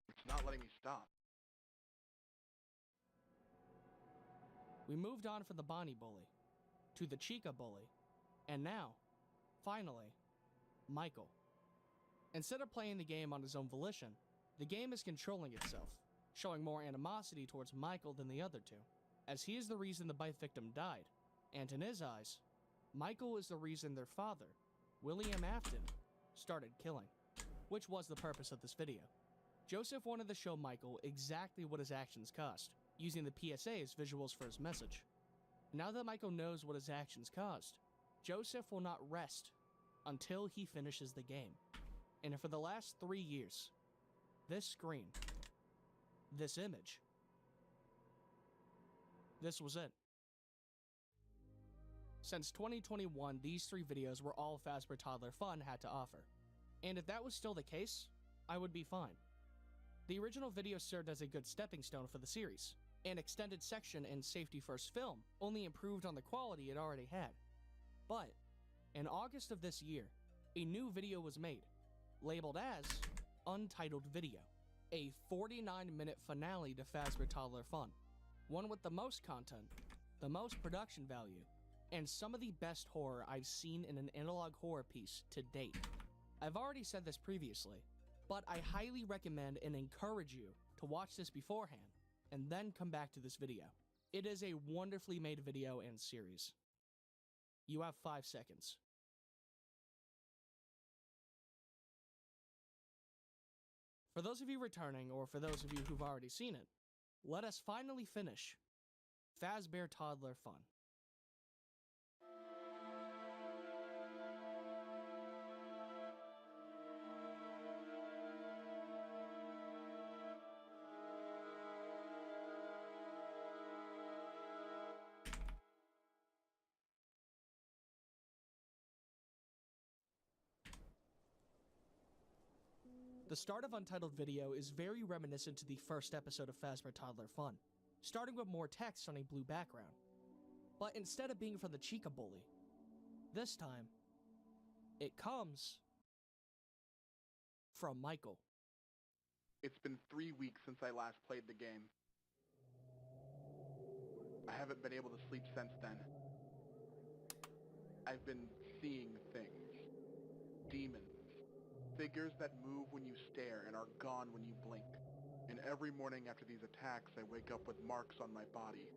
L: It's not letting me stop.
C: We moved on from the Bonnie bully, to the Chica bully, and now, finally, Michael. Instead of playing the game on his own volition, the game is controlling itself, showing more animosity towards Michael than the other two, as he is the reason the bite victim died, and in his eyes, Michael is the reason their father, William Afton, started killing, which was the purpose of this video. Joseph wanted to show Michael exactly what his actions caused, using the PSA as visuals for his message. Now that Michael knows what his actions caused, Joseph will not rest until he finishes the game. And for the last 3 years, this screen, this image, this was it. Since 2021, these 3 videos were all Fazbear Toddler Fun had to offer. And if that was still the case, I would be fine. The original video served as a good stepping stone for the series. An extended section in Safety First Film only improved on the quality it already had. But, in August of this year, a new video was made, labeled as Untitled Video, a 49-minute finale to Fazbear Toddler Fun, one with the most content, the most production value, and some of the best horror I've seen in an analog horror piece to date. I've already said this previously, but I highly recommend and encourage you to watch this beforehand, and then come back to this video. It is a wonderfully made video and series. You have 5 seconds. For those of you returning, or for those of you who've already seen it, let us finally finish Fazbear Toddler Fun. The start of Untitled Video is very reminiscent to the first episode of Fazbear Toddler Fun, starting with more text on a blue background. But instead of being from the Chica bully, this time, it comes from Michael.
L: It's been 3 weeks since I last played the game. I haven't been able to sleep since then. I've been seeing things. Demons. Figures that move when you stare and are gone when you blink. And every morning after these attacks, I wake up with marks on my body.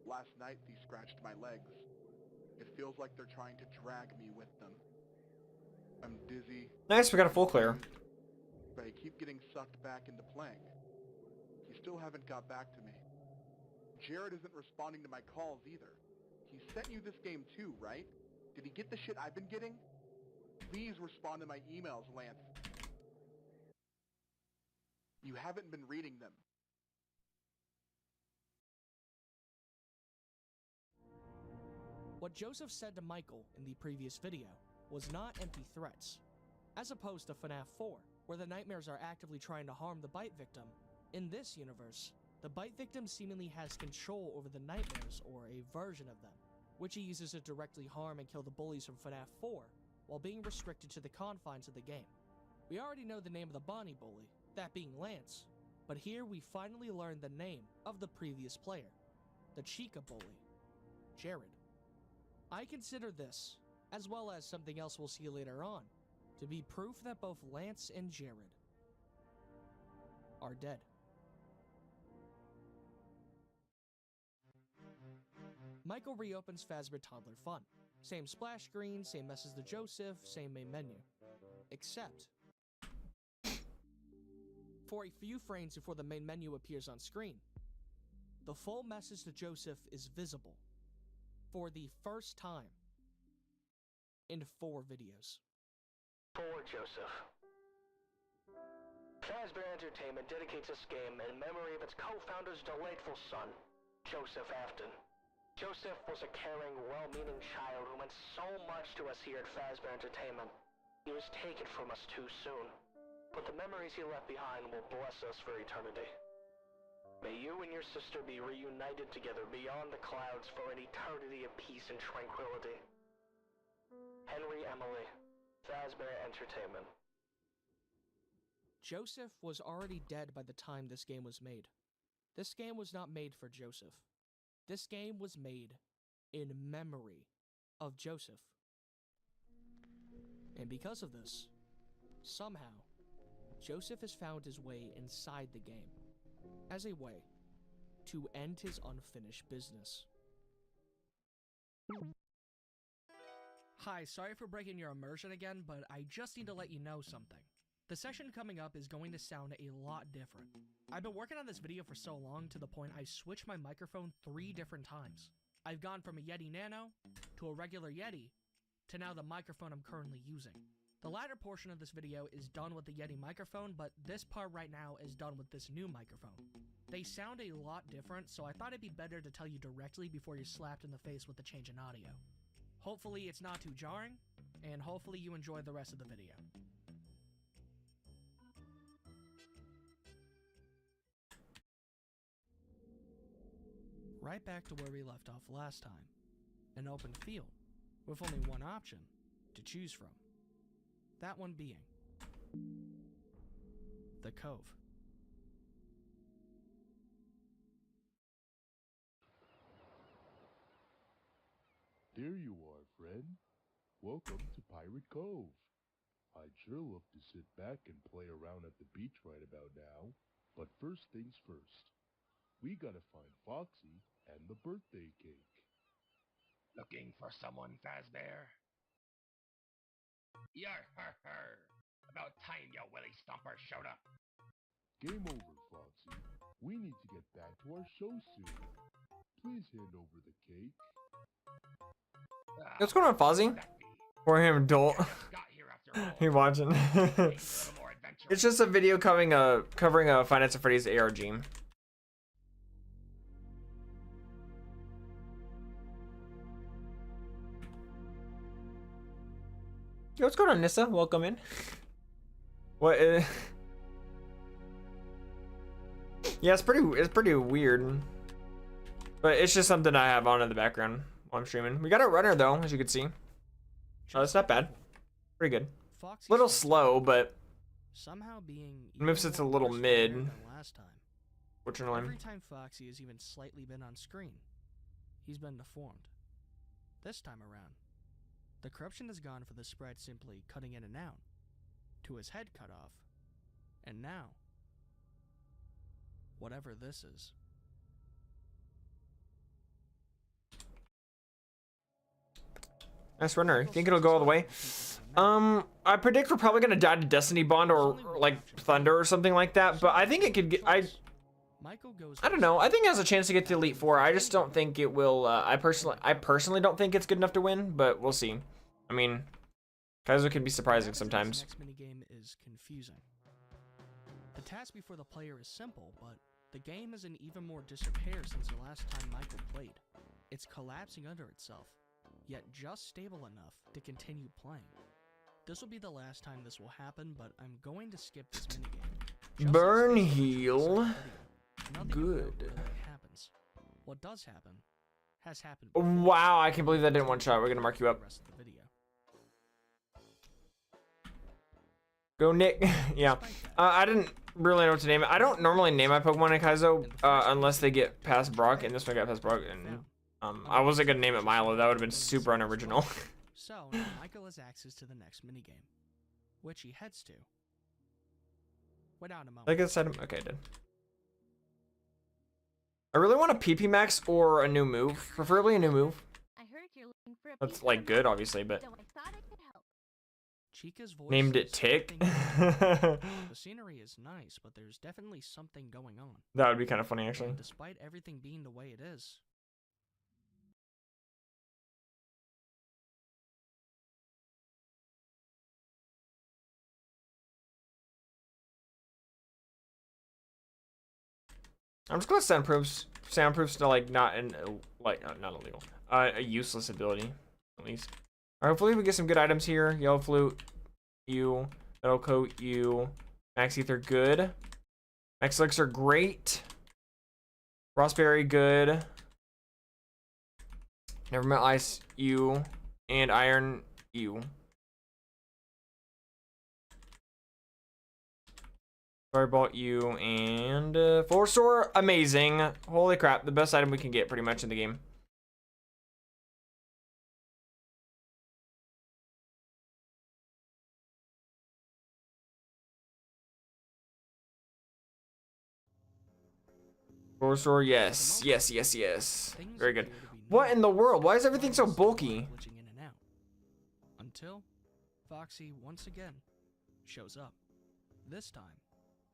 L: Last night, these scratched my legs. It feels like they're trying to drag me with them. I'm dizzy.
A: Nice, we got a full clear.
L: But I keep getting sucked back into playing. You still haven't got back to me. Jared isn't responding to my calls either. He sent you this game too, right? Did he get the shit I've been getting? Please respond to my emails, Lance. You haven't been reading them.
C: What Joseph said to Michael in the previous video was not empty threats. As opposed to FNAF 4, where the nightmares are actively trying to harm the bite victim, In this universe, the bite victim seemingly has control over the nightmares, or a version of them, which he uses to directly harm and kill the bullies from FNAF 4, while being restricted to the confines of the game. We already know the name of the Bonnie bully, that being Lance, but here we finally learn the name of the previous player, the Chica bully, Jared. I consider this, as well as something else we'll see later on, to be proof that both Lance and Jared are dead. Michael reopens Fazbear Toddler Fun. Same splash screen, same message to Joseph, same main menu. Except, for a few frames before the main menu appears on screen, the full message to Joseph is visible for the first time in 4 videos.
B: For Joseph. Fazbear Entertainment dedicates this game in memory of its co-founder's delightful son, Joseph Afton. Joseph was a caring, well-meaning child who meant so much to us here at Fazbear Entertainment. He was taken from us too soon, but the memories he left behind will bless us for eternity. May you and your sister be reunited together beyond the clouds for an eternity of peace and tranquility. Henry Emily, Fazbear Entertainment.
C: Joseph was already dead by the time this game was made. This game was not made for Joseph. This game was made in memory of Joseph. And because of this, somehow, Joseph has found his way inside the game as a way to end his unfinished business. Hi, sorry for breaking your immersion again, but I just need to let you know something. The session coming up is going to sound a lot different. I've been working on this video for so long to the point I switched my microphone 3 different times. I've gone from a Yeti Nano, to a regular Yeti, to now the microphone I'm currently using. The latter portion of this video is done with the Yeti microphone, but this part right now is done with this new microphone. They sound a lot different, so I thought it'd be better to tell you directly before you're slapped in the face with the change in audio. Hopefully it's not too jarring, and hopefully you enjoy the rest of the video. Right back to where we left off last time. An open field, with only one option to choose from. That one being the Cove.
D: There you are, friend. Welcome to Pirate Cove. I'd sure love to sit back and play around at the beach right about now, but first things first. We gotta find Foxy and the birthday cake.
G: Looking for someone, Fazbear? Yar har har! About time your Willy Stomper showed up.
D: Game over, Foxy. We need to get back to our show soon. Please hand over the cake.
A: What's going on, Fozzie? Or him, adult. He watching. It's just a video covering a Five Nights at Freddy's ARG. Yo, what's going on, Nissa? Welcome in. What? Yeah, it's pretty weird, but it's just something I have on in the background while I'm streaming. We got a runner though, as you can see. Oh, that's not bad. Pretty good. A little slow, but
C: somehow being
A: moves it a little mid.
C: Last time.
A: Fortunately.
C: Every time Foxy has even slightly been on screen, he's been deformed. This time around, the corruption has gone for the spread simply cutting in and out, to his head cut off, and now, whatever this is.
A: Nice runner. Think it'll go all the way? I predict we're probably gonna die to Destiny Bond or like Thunder or something like that, but I think it could get, I don't know. I think it has a chance to get to Elite Four. I just don't think it will. I personally don't think it's good enough to win, but we'll see. I mean, KAIZO can be surprising sometimes.
C: This next minigame is confusing. The task before the player is simple, but the game is in even more disrepair since the last time Michael played. It's collapsing under itself, yet just stable enough to continue playing. This will be the last time this will happen, but I'm going to skip this minigame.
A: Burn heal.
C: Nothing
A: Good.
C: really happens. What does happen has happened.
A: Wow, I can't believe that didn't one shot. We're gonna mark you up.
C: The rest of the video.
A: Go Nick. Yeah. I didn't really know what to name it. I don't normally name my Pokemon in Kaizo unless they get past Brock, and this one got past Brock, and I wasn't gonna name it Milo. That would have been super unoriginal.
C: So now Michael has access to the next minigame, which he heads to. Wait out a moment.
A: Like I said, okay, I did. I really want a PP Max or a new move, preferably a new move.
E: I heard you're looking for a
A: That's
E: piece
A: like
E: of
A: good,
E: my
A: obviously, but
E: so I thought I could help.
C: Chica's voice
A: named it
C: is
A: Tick.
C: The scenery is nice, but there's definitely something going on.
A: That would be kind of funny, actually.
C: And despite everything being the way it is,
A: I'm just gonna soundproofs to like not not illegal, a useless ability at least. Or hopefully we get some good items here. Yellow flute, you, metal coat, you, max ether, good. Max elixir, great. Raspberry, good. Nevermelt ice, you, and iron, you. Firebolt you, and floor store, amazing. Holy crap, the best item we can get pretty much in the game. Floor store, yes, yes, yes, yes. Very good. What in the world? Why is everything so bulky?
C: glitching in and out. Until Foxy once again shows up. This time,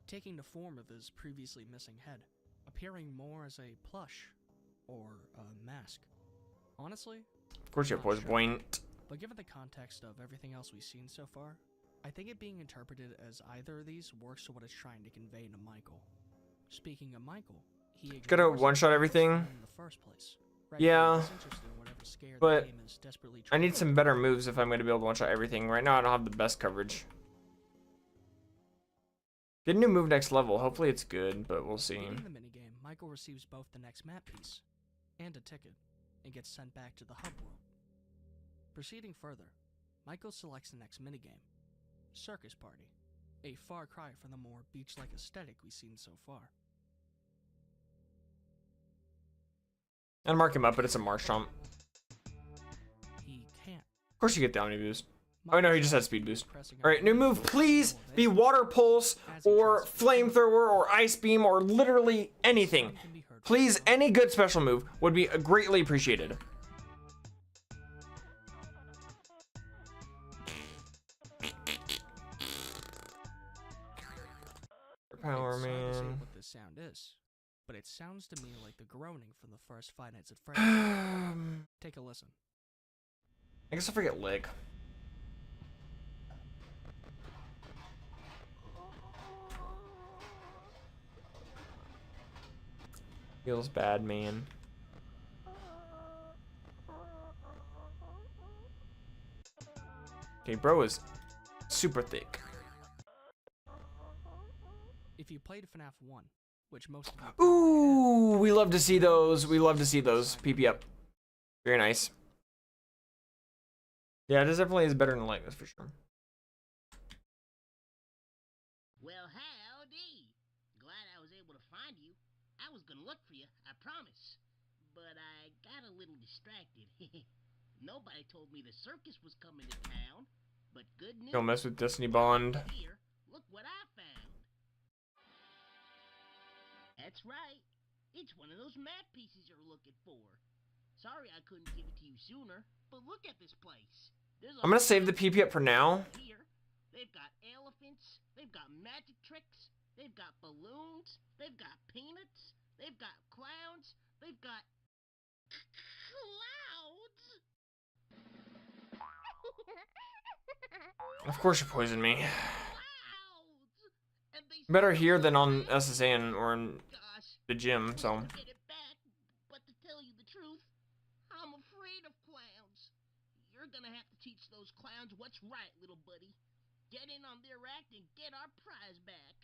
C: taking the form of his previously missing head, appearing more as a plush or a mask. Honestly,
A: Of course you have poison point.
C: but given the context of everything else we've seen so far, I think it being interpreted as either of these works to what it's trying to convey to Michael. Speaking of Michael, he
A: Gotta
C: ignores
A: one-shot
C: the
A: everything.
C: in the first place.
A: Yeah,
C: Disinterested in whatever scare the
A: but
C: game is desperately
A: I
C: trying
A: need
C: to
A: some better moves if I'm going to be able to one-shot everything. Right now I don't have the best coverage. Get a new move next level. Hopefully it's good, but we'll see.
C: In the minigame, Michael receives both the next map piece and a ticket and gets sent back to the hub world. Proceeding further, Michael selects the next minigame, Circus Party, a far cry from the more beach-like aesthetic we've seen so far.
A: I'd mark him up, but it's a Marshtomp.
C: He can't.
A: Of course you get the Omni Boost. Oh no, he just had Speed Boost. Alright, new move, please be Water Pulse, or Flamethrower, or Ice Beam, or literally anything. Please, any good special move would be greatly appreciated. Power
C: It's hard to say
A: Man.
C: what this sound is, but it sounds to me like the groaning from the first Five Nights at Freddy's. Take a listen.
A: I guess I forget Lick. Feels bad, man. Okay, bro is super thick.
C: If you played FNAF 1, which most of you
A: Ooh, we love to see those. We love to see those. PP up. Very nice. Yeah, this definitely is better than Lick, that's for sure.
F: Well, howdy. Glad I was able to find you. I was gonna look for you, I promise. But I got a little distracted. Nobody told me the circus was coming to town. But good news.
A: Don't mess with Destiny Bond.
F: Here, look what I found. That's right. It's one of those map pieces you're looking for. Sorry I couldn't give it to you sooner, but look at this place.
A: I'm gonna save the PP up for now.
F: Here, they've got elephants, they've got magic tricks, they've got balloons, they've got peanuts, they've got clowns, they've got clouds.
A: Of course you poisoned me. Better here than on SSN or in the gym, so.
F: Get it back, but to tell you the truth, I'm afraid of clowns. You're gonna have to teach those clowns what's right, little buddy. Get in on their act and get our prize back.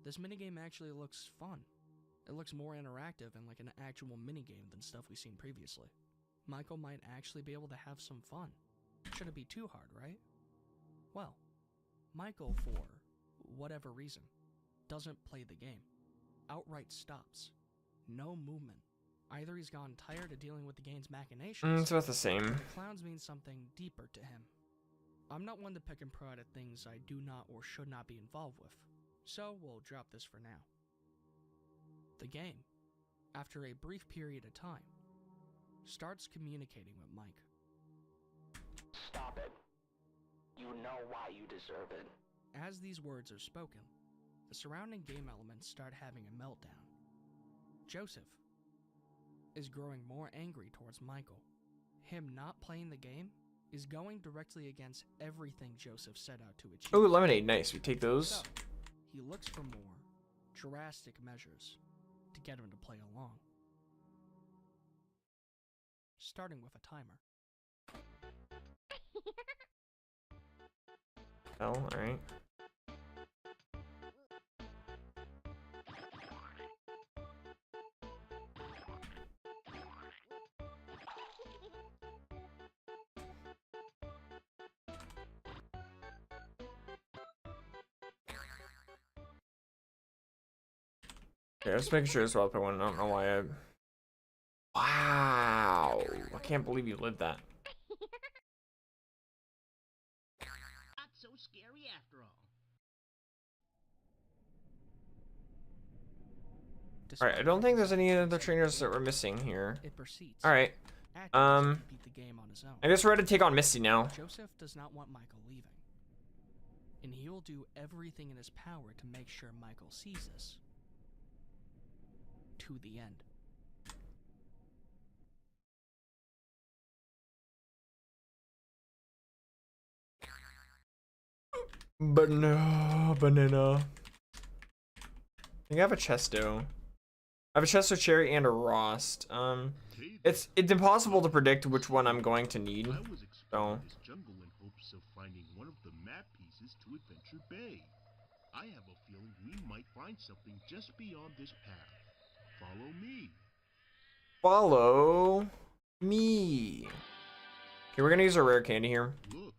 C: This minigame actually looks fun. It looks more interactive and like an actual minigame than stuff we've seen previously. Michael might actually be able to have some fun. Shouldn't be too hard, right? Well, Michael, for whatever reason, doesn't play the game. Outright stops. No movement. Either he's gone tired of dealing with the game's machinations,
A: It's about the same.
C: or the clowns mean something deeper to him. I'm not one to pick and prod at things I do not or should not be involved with, so we'll drop this for now. The game, after a brief period of time, starts communicating with Mike.
B: Stop it. You know why you deserve it.
C: As these words are spoken, the surrounding game elements start having a meltdown. Joseph is growing more angry towards Michael. Him not playing the game is going directly against everything Joseph set out to achieve.
A: Oh, lemonade, nice. We take those.
C: So, he looks for more drastic measures to get him to play along. Starting with a timer.
A: Oh, alright. Okay, just making sure this well one. I don't know why I. Wow! I can't believe you lived that.
F: Not so scary after all.
A: Alright, I don't think there's any other trainers that we're missing here.
C: It proceeds.
A: Alright.
C: Acting to beat the game on his own.
A: I guess we're ready to take on Misty now.
C: Joseph does not want Michael leaving, and he will do everything in his power to make sure Michael sees this. To the end.
A: Banana. I think I have a Chesto. I have a Chesto Cherry and a Rost. It's impossible to predict which one I'm going to need.
D: I was
A: So.
D: exploring this jungle in hopes of finding one of the map pieces to Adventure Bay. I have a feeling we might find something just beyond this path. Follow me.
A: Follow me. Okay, we're gonna use our rare candy here.
D: Look,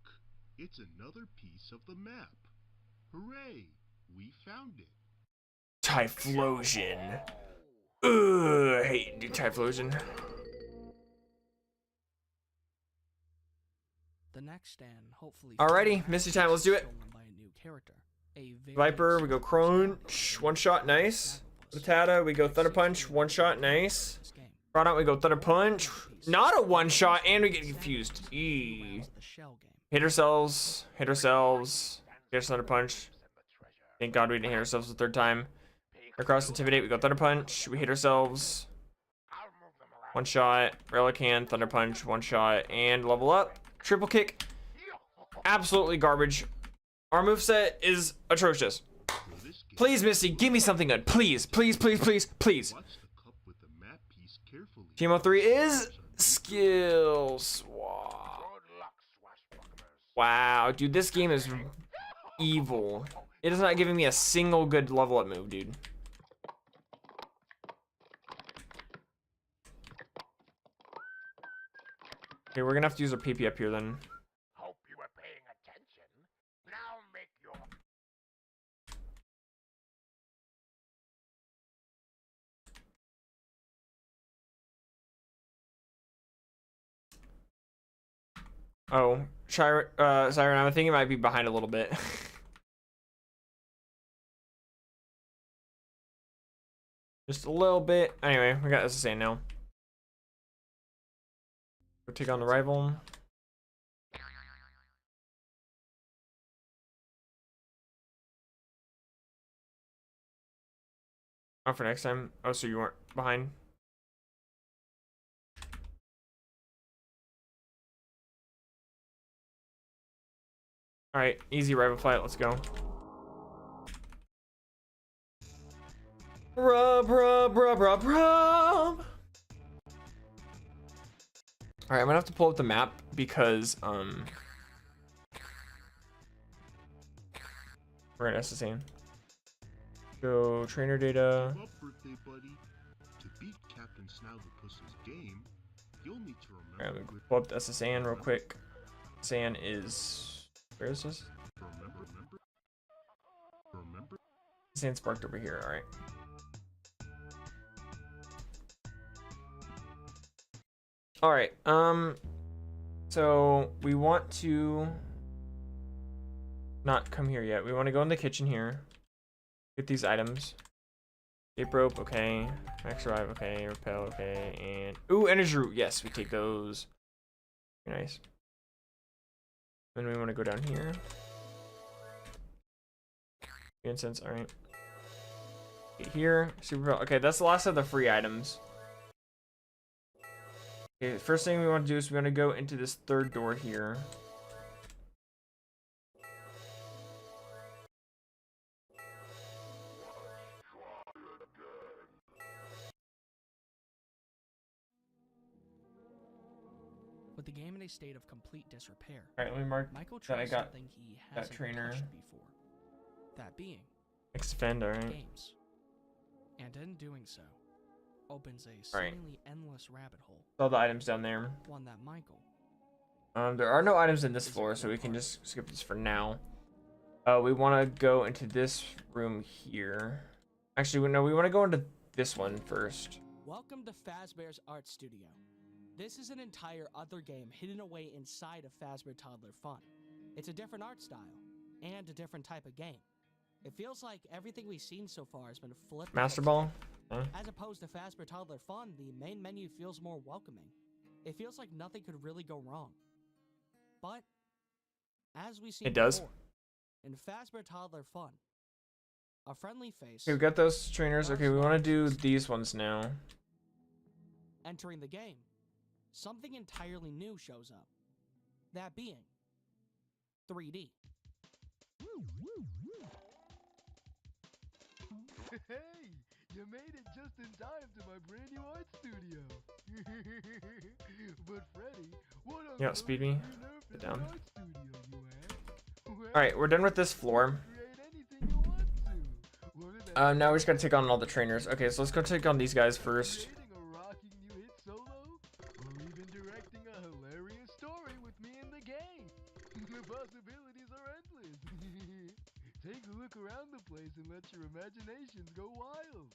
D: it's another piece of the map. Hooray! We found it.
A: Typhlosion. Ugh, I hate new Typhlosion.
C: The next and hopefully.
A: Alrighty, Misty time. Let's do it.
C: By a new character, a very
A: Viper, we go Crunch, one shot, nice. Rattata, we go Thunder Punch, one shot, nice. Product, we go Thunder Punch, not a one shot, and we get confused. Eee. Hit ourselves, hit ourselves, hit us Thunder Punch. Thank God we didn't hit ourselves the third time. Across Intimidate, we go Thunder Punch, we hit ourselves. One shot, Relican, Thunder Punch, one shot, and level up. Triple kick, absolutely garbage. Our moveset is atrocious. Please, Misty, give me something good. Please, please, please, please, please. Team 03 is skill swap. Wow, dude, this game is evil. It is not giving me a single good level up move, dude. Okay, we're gonna have to use our PP up here then.
G: Hope you were paying attention. Now make your...
A: Oh, Siren, I think it might be behind a little bit. Just a little bit. Anyway, we got SSA now. Go take on the rival. Oh, for next time. Oh, so you weren't behind. All right, easy rival fight. Let's go. Rub. All right, I'm gonna have to pull up the map because we're gonna SSA. So trainer data.
D: Up, birthday buddy. To beat Captain Snagglepuss's game, you'll need to
A: Alright,
D: remember.
A: let me pull up the SSAN real quick. SSAN is, where is this?
D: Remember.
A: SSAN sparked over here. All right. All right. So we want to not come here yet. We want to go in the kitchen here. Get these items. Escape rope, okay. Max revive, okay. Repel, okay. And ooh, energy root. Yes, we take those. Very nice. Then we want to go down here. Incense, all right. Okay, here, super. Okay, that's the last of the free items. Okay, the first thing we want to do is we want to go into this third door here.
C: With the game in a state of complete disrepair,
A: All right, let me mark
C: Michael
A: that I
C: tries
A: got
C: something he
A: that
C: hasn't
A: trainer.
C: touched before. That being
A: Expend, all right.
C: games. And in doing so, opens a
A: Right.
C: seemingly endless rabbit hole.
A: All the items down there.
C: One that Michael
A: There are no items in this floor, so we can just skip this for now. We want to go into this room here. Actually, no, we want to go into this one first.
C: Welcome to Fazbear's Art Studio. This is an entire other game hidden away inside of Fazbear Toddler Fun. It's a different art style, and a different type of game. It feels like everything we've seen so far has been flipped.
A: Master Ball? Huh?
C: As opposed to Fazbear Toddler Fun, the main menu feels more welcoming. It feels like nothing could really go wrong. But, as we see
A: It does.
C: before, in Fazbear Toddler Fun, a friendly face...
A: Okay, we got those trainers. Okay, we want to do these ones now.
C: Entering the game, something entirely new shows up. That being 3D.
M: Hey, you made it just in time to my brand new art studio. But Freddy, what
A: You don't speed me. Sit down.
M: art studio you have? Well,
A: All right, we're done with this floor.
M: create anything you want to. What are they
A: Now we just gotta take on all the trainers. Okay, so let's go take on these guys first.
M: creating a rocking new hit solo? Or even directing a hilarious story with me in the game? The possibilities are endless. Take a look around the place and let your imaginations go wild.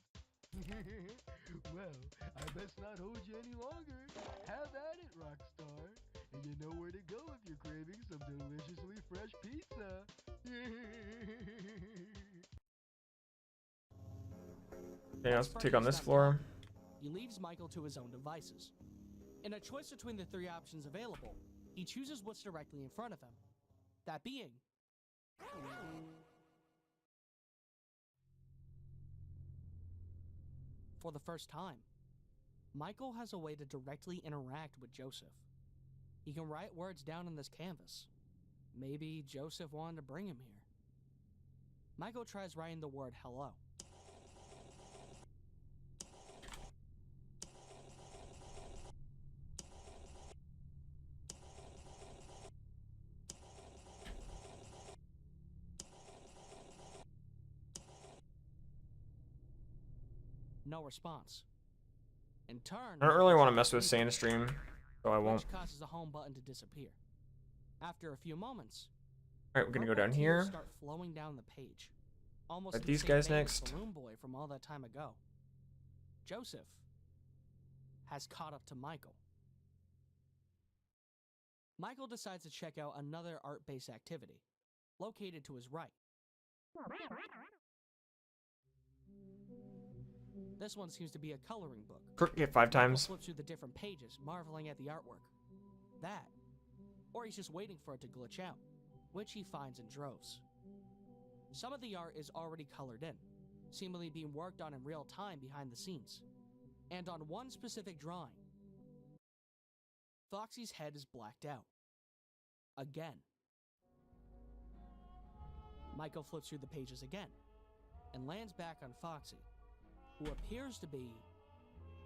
M: Well, I best not hold you any longer. Have at it, Rockstar. And you know where to go if you're craving some deliciously fresh pizza.
A: Okay, let's take on this floor.
C: He leaves Michael to his own devices. In a choice between the three options available, he chooses what's directly in front of him. That being... For the first time, Michael has a way to directly interact with Joseph. He can write words down on this canvas. Maybe Joseph wanted to bring him here. Michael tries writing the word hello. No response. In turn,
A: I don't really want to mess with SandStream, so I won't.
C: which causes the home button to disappear. After a few moments,
A: All right, we're gonna go down
C: purple tears
A: here.
C: Start flowing down the page. Almost
A: Let
C: in
A: these
C: the same
A: guys
C: vein as
A: next.
C: Balloon Boy from all that time ago. Joseph has caught up to Michael. Michael decides to check out another art-based activity, located to his right. This one seems to be a coloring book.
A: Hit 5
C: Michael
A: times.
C: flips through the different pages, marveling at the artwork. That, or he's just waiting for it to glitch out, which he finds in droves. Some of the art is already colored in, seemingly being worked on in real time behind the scenes. And on one specific drawing, Foxy's head is blacked out. Again. Michael flips through the pages again, and lands back on Foxy, who appears to be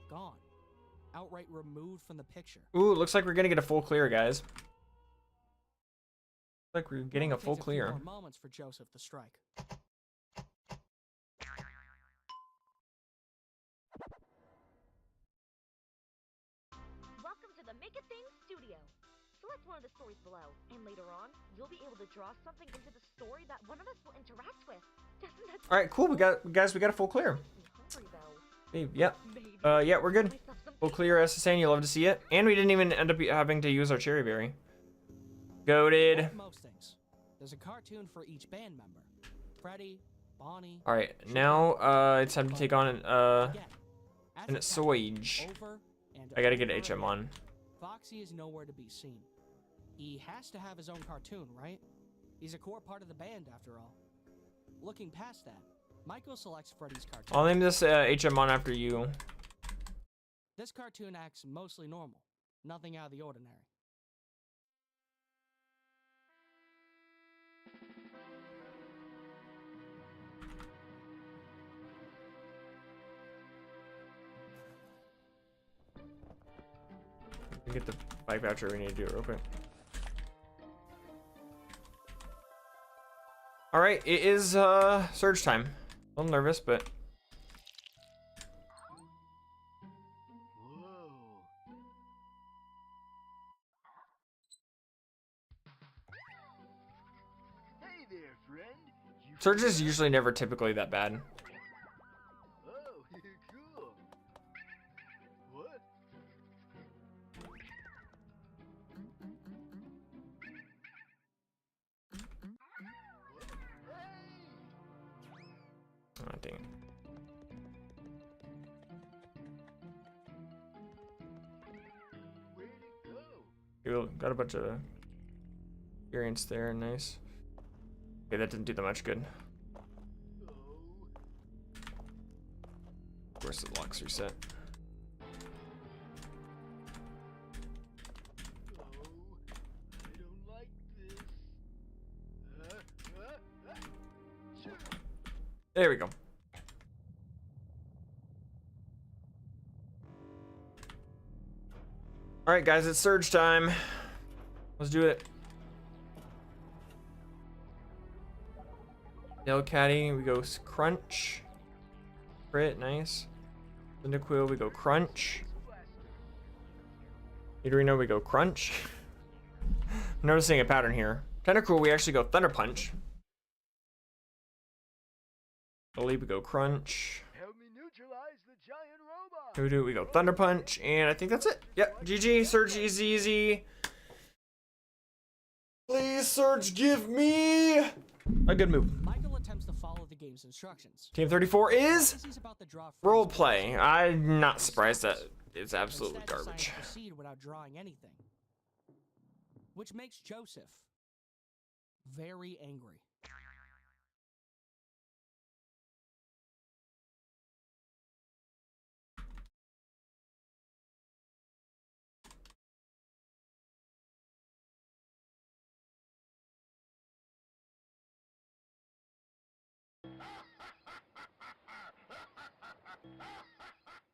C: gone, outright removed from the picture.
A: Ooh, looks like we're gonna get a full clear, guys. Looks like we're getting a
C: It
A: full
C: takes
A: clear.
C: few more moments for Joseph to strike.
N: That's one of the stories below. And later on, you'll be able to draw something into the story that one of us will interact with. Doesn't that
A: All right, cool. We got a full clear. Yep. Yeah, we're good. Full clear as saying. You love to see it. And we didn't even end up having to use our cherry berry. Goated.
C: Like most things, there's a cartoon for each band member. Freddy, Bonnie.
A: All right, now it's time to take on an Soige. I gotta get HM on.
C: Foxy is nowhere to be seen. He has to have his own cartoon, right? He's a core part of the band, after all. Looking past that, Michael selects Freddy's cartoon.
A: I'll name this HM on after you.
C: This cartoon acts mostly normal, nothing out of the ordinary.
A: Get the bike voucher. We need to do it real quick. All right, it is surge time. A little nervous, but
M: Hey there, friend.
A: surge is usually never typically that bad.
M: Oh, cool. What?
A: Oh, dang it.
M: Where'd it go?
A: Cool. Got a bunch of experience there. Nice. Okay, that didn't do that much good. Of course, the locks reset.
M: I don't like this.
A: There we go. All right, guys, it's surge time. Let's do it. Caddy, we go crunch. Crit, nice. Cyndaquil, we go crunch. Nidorino, we go crunch. I'm noticing a pattern here. Tentacruel, we actually go Thunder Punch. Oli, we go crunch.
M: Help me neutralize the giant robot.
A: Hoodoo, we go Thunder Punch, and I think that's it. Yep, GG, Surge, easy. Please, Surge, give me a good move.
C: Michael attempts to follow the game's instructions.
A: Team 34 is
C: He's about to draw
A: role play. I'm not surprised that it's absolutely
C: Instead, decides
A: garbage.
C: to proceed without drawing anything, which makes Joseph very angry.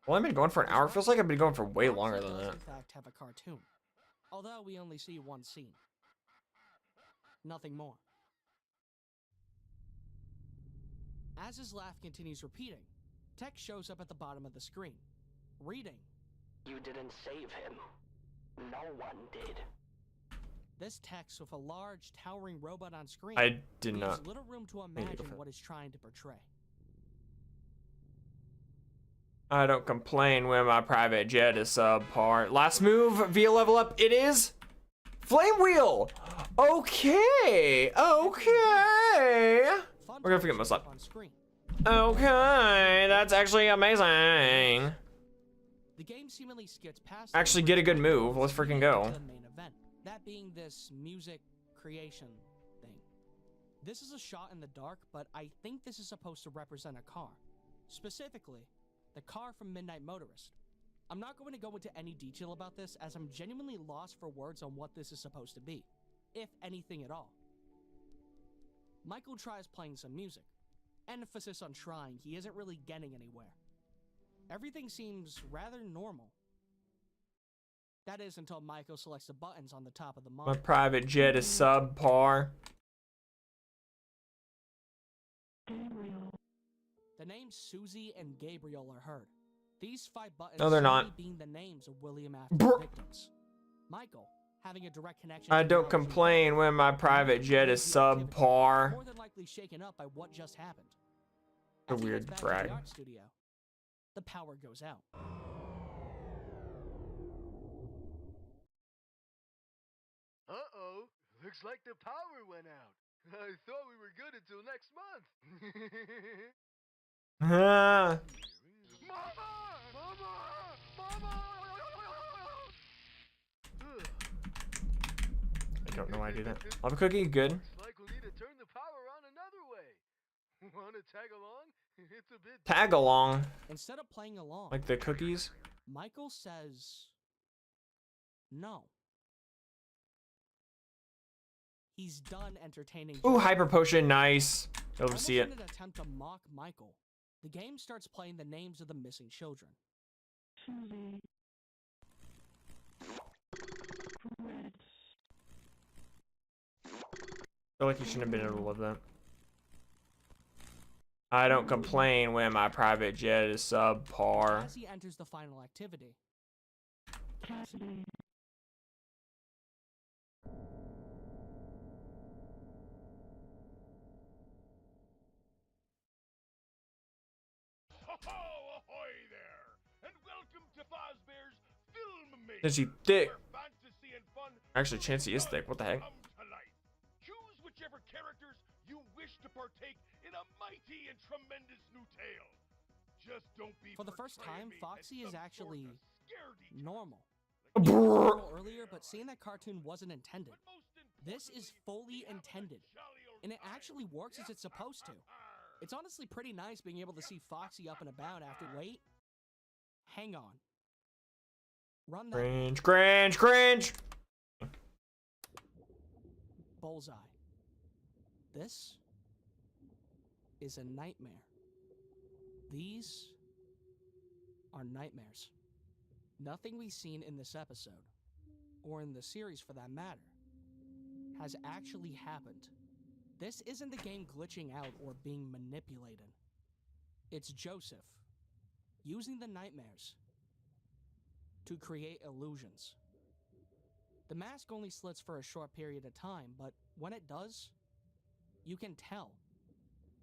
A: Well, I've been going for an hour. Feels like I've been going for way longer than that.
C: In fact, have a cartoon, although we only see one scene. Nothing more. As his laugh continues repeating, text shows up at the bottom of the screen, reading,
B: You didn't save him. No one did.
C: This text with a large, towering robot on screen
A: I did
C: leaves
A: not.
C: little room to
A: to go
C: imagine
A: for
C: what it's trying to portray.
A: I don't complain when my private jet is subpar. Last move via level up. It is Flame Wheel. Okay. Okay. We're gonna forget most up. Okay, that's actually amazing.
C: The game seemingly skips past.
A: Actually, get a good move. Let's freaking go.
C: The main event, that being this music creation thing. This is a shot in the dark, but I think this is supposed to represent a car, specifically the car from Midnight Motorist. I'm not going to go into any detail about this, as I'm genuinely lost for words on what this is supposed to be, if anything at all. Michael tries playing some music. Emphasis on trying, he isn't really getting anywhere. Everything seems rather normal. That is until Michael selects the buttons on the top of the
A: My
C: monitor.
A: private jet is subpar.
C: The names Susie and Gabriel are heard. These 5 buttons
A: No, they're not.
C: simply being the names of William
A: Brr.
C: Afton's victims. Michael, Having a direct connection.
A: I don't complain when my private jet is subpar.
C: More than likely shaken up by what just happened.
A: A weird brag.
C: Studio, the power goes out.
M: Uh-oh, looks like the power went out. I thought we were good until next month.
A: Ah. I don't know why I do that. Lava cookie, good.
M: Looks like we'll need to turn the power on another way. Wanna tag along? It's a bit
A: Tag along.
C: Instead of playing along,
A: Like the cookies.
C: Michael says no. He's done entertaining.
A: Ooh, hyper potion, nice. Love to see it.
C: In an attempt to mock Michael, the game starts playing the names of the missing children.
O: Susie. Fred.
A: I feel like you shouldn't have been able to love that. I don't complain when my private jet is subpar.
C: Cassie enters the final activity.
O: Cassidy.
D: Ahoy there, and welcome to Fazbear's Film
A: Is he thick? Actually, Chansey is thick. What the heck?
D: Choose whichever characters you wish to partake in a mighty and tremendous new tale. Just don't be
C: For the first time, Foxy is actually normal.
A: Brrr.
C: It was a little earlier, but seeing that cartoon wasn't intended. This is fully intended, and it actually works as it's supposed to. It's honestly pretty nice being able to see Foxy up and about after. Wait, hang on. Run that.
A: Cringe, cringe, cringe.
C: Bullseye. This is a nightmare. These are nightmares. Nothing we've seen in this episode, or in the series for that matter, has actually happened. This isn't the game glitching out or being manipulated. It's Joseph using the nightmares to create illusions. The mask only slits for a short period of time, but when it does, you can tell.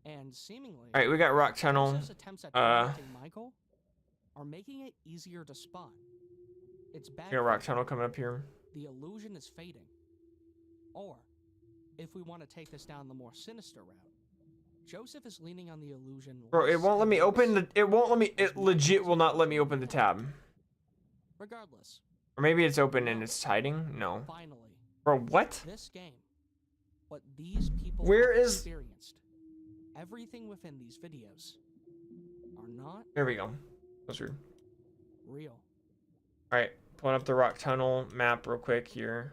C: And seemingly,
A: All right, we got Rock Tunnel.
C: Joseph's attempts at tormenting Michael are making it easier to spot. It's bad.
A: We got Rock Tunnel coming up here.
C: The illusion is fading. Or, if we want to take this down the more sinister route, Joseph is leaning on the illusion.
A: Bro, it won't let me open the. It won't let me. It legit will not let me open the tab.
C: Regardless.
A: Or maybe it's open and it's hiding. No.
C: Finally.
A: Bro, what?
C: This game, what these people
A: Where
C: have
A: is-
C: experienced, everything within these videos are not.
A: There we go. That's weird.
C: Real.
A: All right, pulling up the Rock Tunnel map real quick here.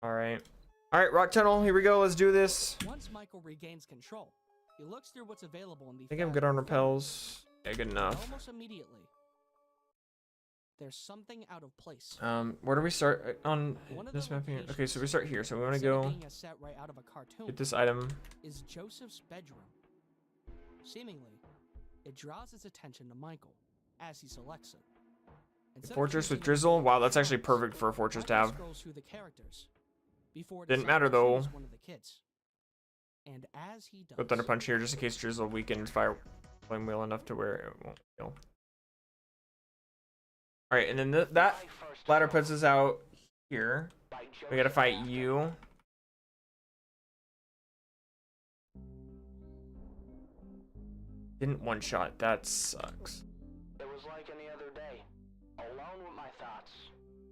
A: All right, Rock Tunnel. Here we go. Let's do this.
C: Once Michael regains control, he looks through what's available in the.
A: I think I'm good on repels. Yeah, good enough.
C: Almost immediately, there's something out of place.
A: Where do we start on this map here? Okay, so we start here. So we want to go
C: Being a set right out of a cartoon,
A: get this item.
C: is Joseph's bedroom. Seemingly, it draws his attention to Michael as he selects it. Instead of
A: Fortress
C: choosing
A: with Drizzle.
C: it,
A: Wow, that's actually perfect for a fortress to
C: Michael
A: have.
C: scrolls through the characters before
A: Didn't
C: deciding
A: matter
C: to
A: though.
C: choose one of the kids. And as he does,
A: Put Thunder Punch here just in case Drizzle weakens Fire Flame Wheel enough to where it won't kill. All right, and then that ladder puts us out here. We gotta fight you. Didn't one shot. That sucks.
B: It was like any other day, alone with my thoughts.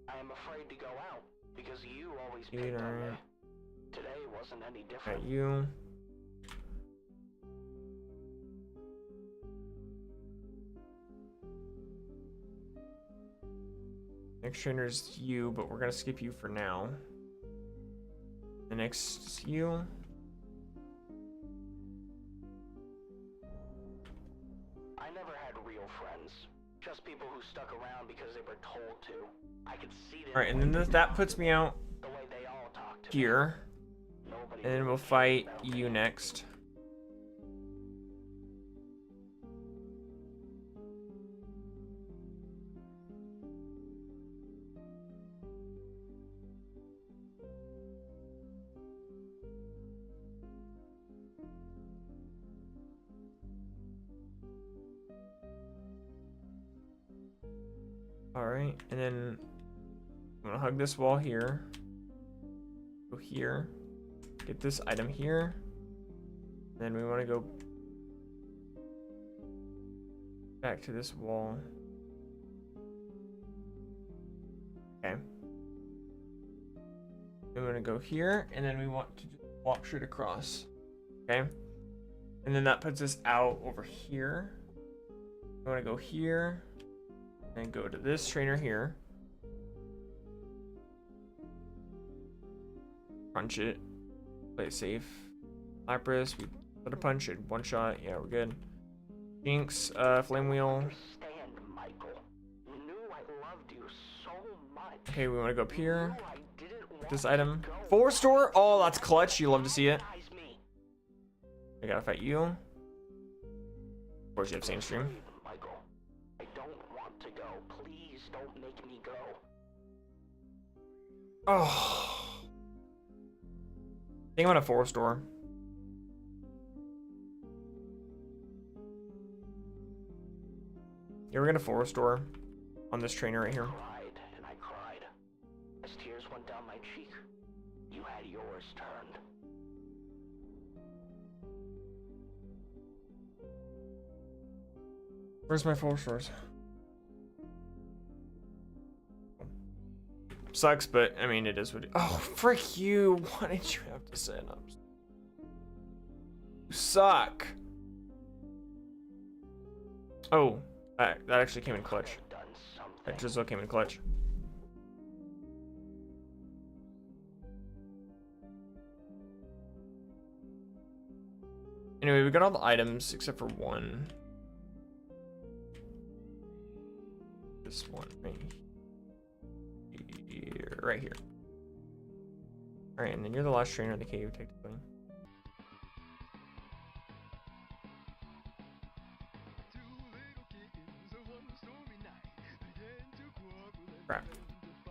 B: I am afraid to go out because you always picked on me. Today wasn't any different.
A: Got you. Next trainer's you, but we're gonna skip you for now. The next is you.
B: I never had real friends. Just people who stuck around because they were told to. I could see them.
A: All right, and then that puts me out
B: the way they all talked to
A: here.
B: Nobody
A: And then we'll fight you next. Alright, and then I'm gonna hug this wall here. Go here. Get this item here. Then we want to go back to this wall. Okay. Then we're gonna go here, and then we want to just walk straight across. Okay. And then that puts us out over here. We want to go here, and go to this trainer here. Punch it. Play it safe. Lapras, we let a punch it. One shot. Yeah, we're good. Jinx, Flame Wheel. Okay, we want to go up here. This item. 4-store. Oh, that's clutch. You love to see it. I gotta fight you. Of course, you have same stream.
B: I don't want to go. Please don't make me go.
A: Oh. I think I'm on a 4-store. Yeah, we're gonna 4-store on this trainer right here.
B: I cried. As tears went down my cheek, you had yours turned.
A: Where's my 4-stores? Sucks, but I mean, it is what it. Oh, frick you! Why did you have to set up? You suck. Oh, that actually came in clutch. That Drizzle came in clutch. Anyway, we got all the items except for one. This one right here. Right here. Alright, and then you're the last trainer of the cave, technically. Crap.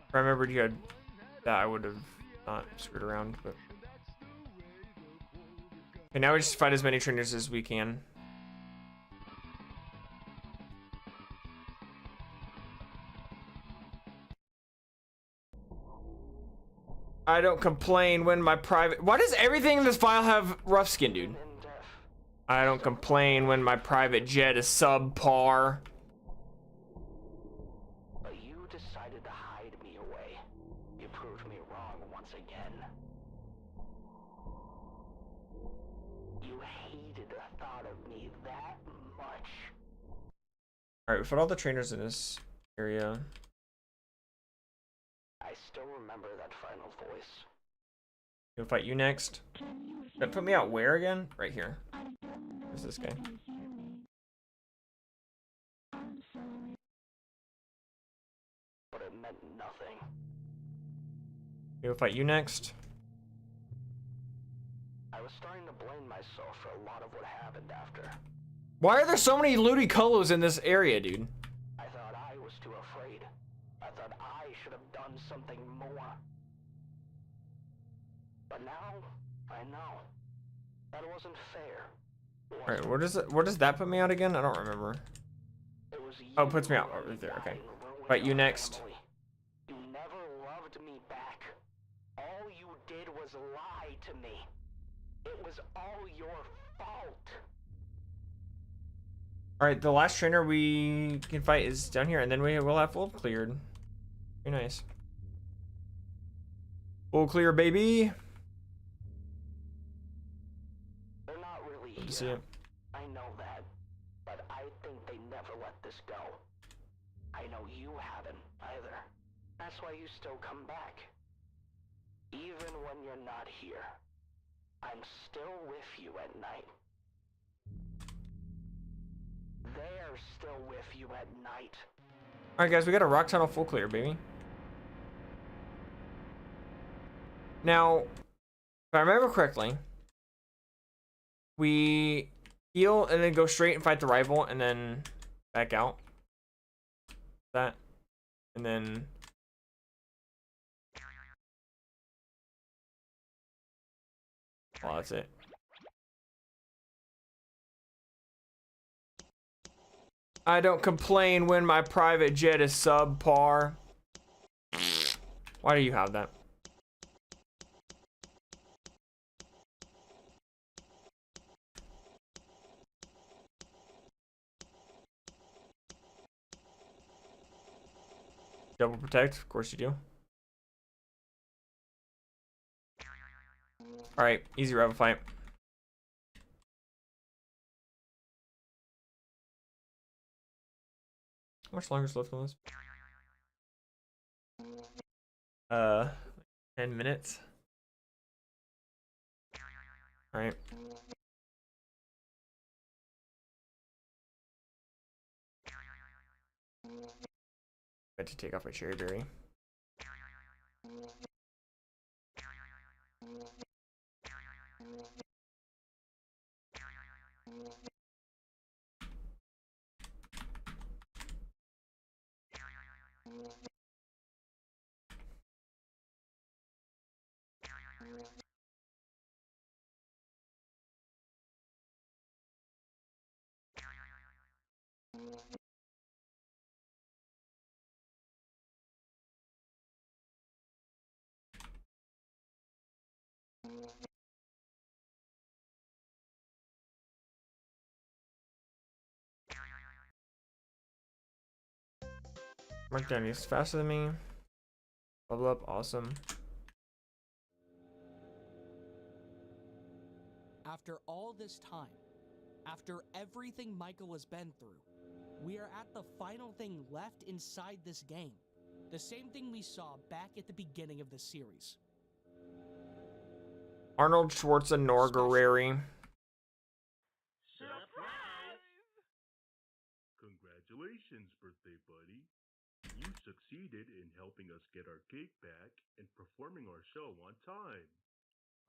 A: If I remembered you had that, I would have not screwed around, but. Okay, now we just fight as many trainers as we can. I don't complain when my private. Why does everything in this file have rough skin, dude? I don't complain when my private jet is subpar.
B: But you decided to hide me away. You proved me wrong once again. You hated the thought of me that much.
A: Alright, we put all the trainers in this area.
B: I still remember that final voice.
A: He'll fight you next. That put me out where again? Right here. Where's this guy?
B: But it meant nothing.
A: He'll fight you next.
B: I was starting to blame myself for a lot of what happened after.
A: Why are there so many Ludicolo in this area, dude?
B: I thought I was too afraid. I thought I should have done something more. But now, I know. That wasn't fair.
A: Alright, where does that put me out again? I don't remember. Oh, it puts me out right there, okay. Fight you next.
B: You never loved me back. All you did was lie to me. It was all your fault.
A: Alright, the last trainer we can fight is down here, and then we will have full cleared. Very nice. Full clear, baby.
B: They're not really
A: Good
B: here.
A: to see it.
B: I know that, but I think they never let this go. I know you haven't either. That's why you still come back. Even when you're not here, I'm still with you at night. They're still with you at night.
A: Alright guys, we got a rock tunnel full clear, baby. Now, if I remember correctly, we heal and then go straight and fight the rival and then back out. That. And then... well, that's it. I don't complain when my private jet is subpar. Why do you have that? Double protect, of course you do. Alright, easy rival fight. How much longer is left on this? 10 minutes. Alright. I had to take off my cherry berry. Mark down is faster than me. Level up, awesome.
C: After all this time, after everything Michael has been through, we are at the final thing left inside this game. The same thing we saw back at the beginning of the series.
A: Arnold Schwarzenegger.
D: Congratulations, birthday buddy. You succeeded in helping us get our cake back and performing our show on time.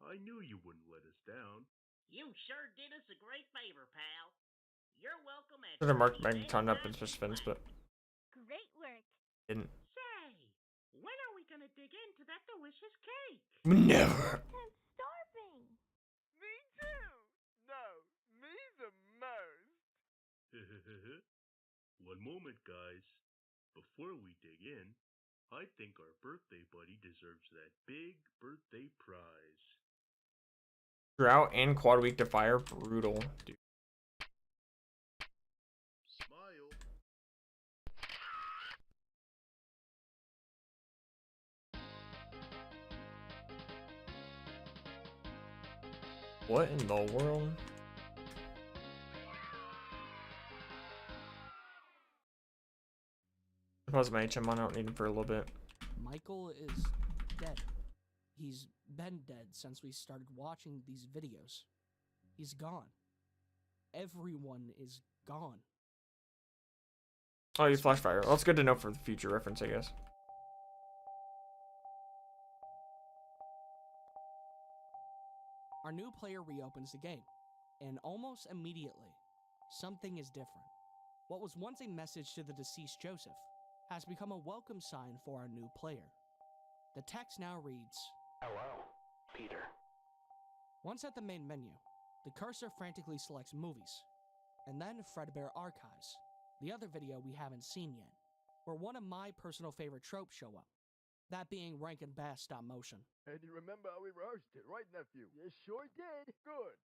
D: I knew you wouldn't let us down.
F: You sure did us a great favor, pal. You're welcome at...
A: Should have marked Magneton up in suspense, but
E: Great work.
A: didn't.
F: Say, when are we gonna dig into that delicious cake?
A: Never.
E: I'm starving.
M: Me too. No, me the most.
D: One moment, guys. Before we dig in, I think our birthday buddy deserves that big birthday prize.
A: Drought and quad week to fire, brutal, dude.
D: Smile.
A: What in the world? Pause my HM on, I don't need him for a little bit.
C: Michael is dead. He's been dead since we started watching these videos. He's gone. Everyone is gone.
A: Oh, you flash fire. Well, it's good to know for the future reference, I guess.
C: Our new player reopens the game, and almost immediately, something is different. What was once a message to the deceased Joseph has become a welcome sign for our new player. The text now reads,
B: Hello, Peter.
C: Once at the main menu, the cursor frantically selects Movies, and then Fredbear Archives, the other video we haven't seen yet, where one of my personal favorite tropes show up, that being Rankin Bass stop motion.
M: And you remember how we rehearsed it, right, nephew? Yes, sure did. Good.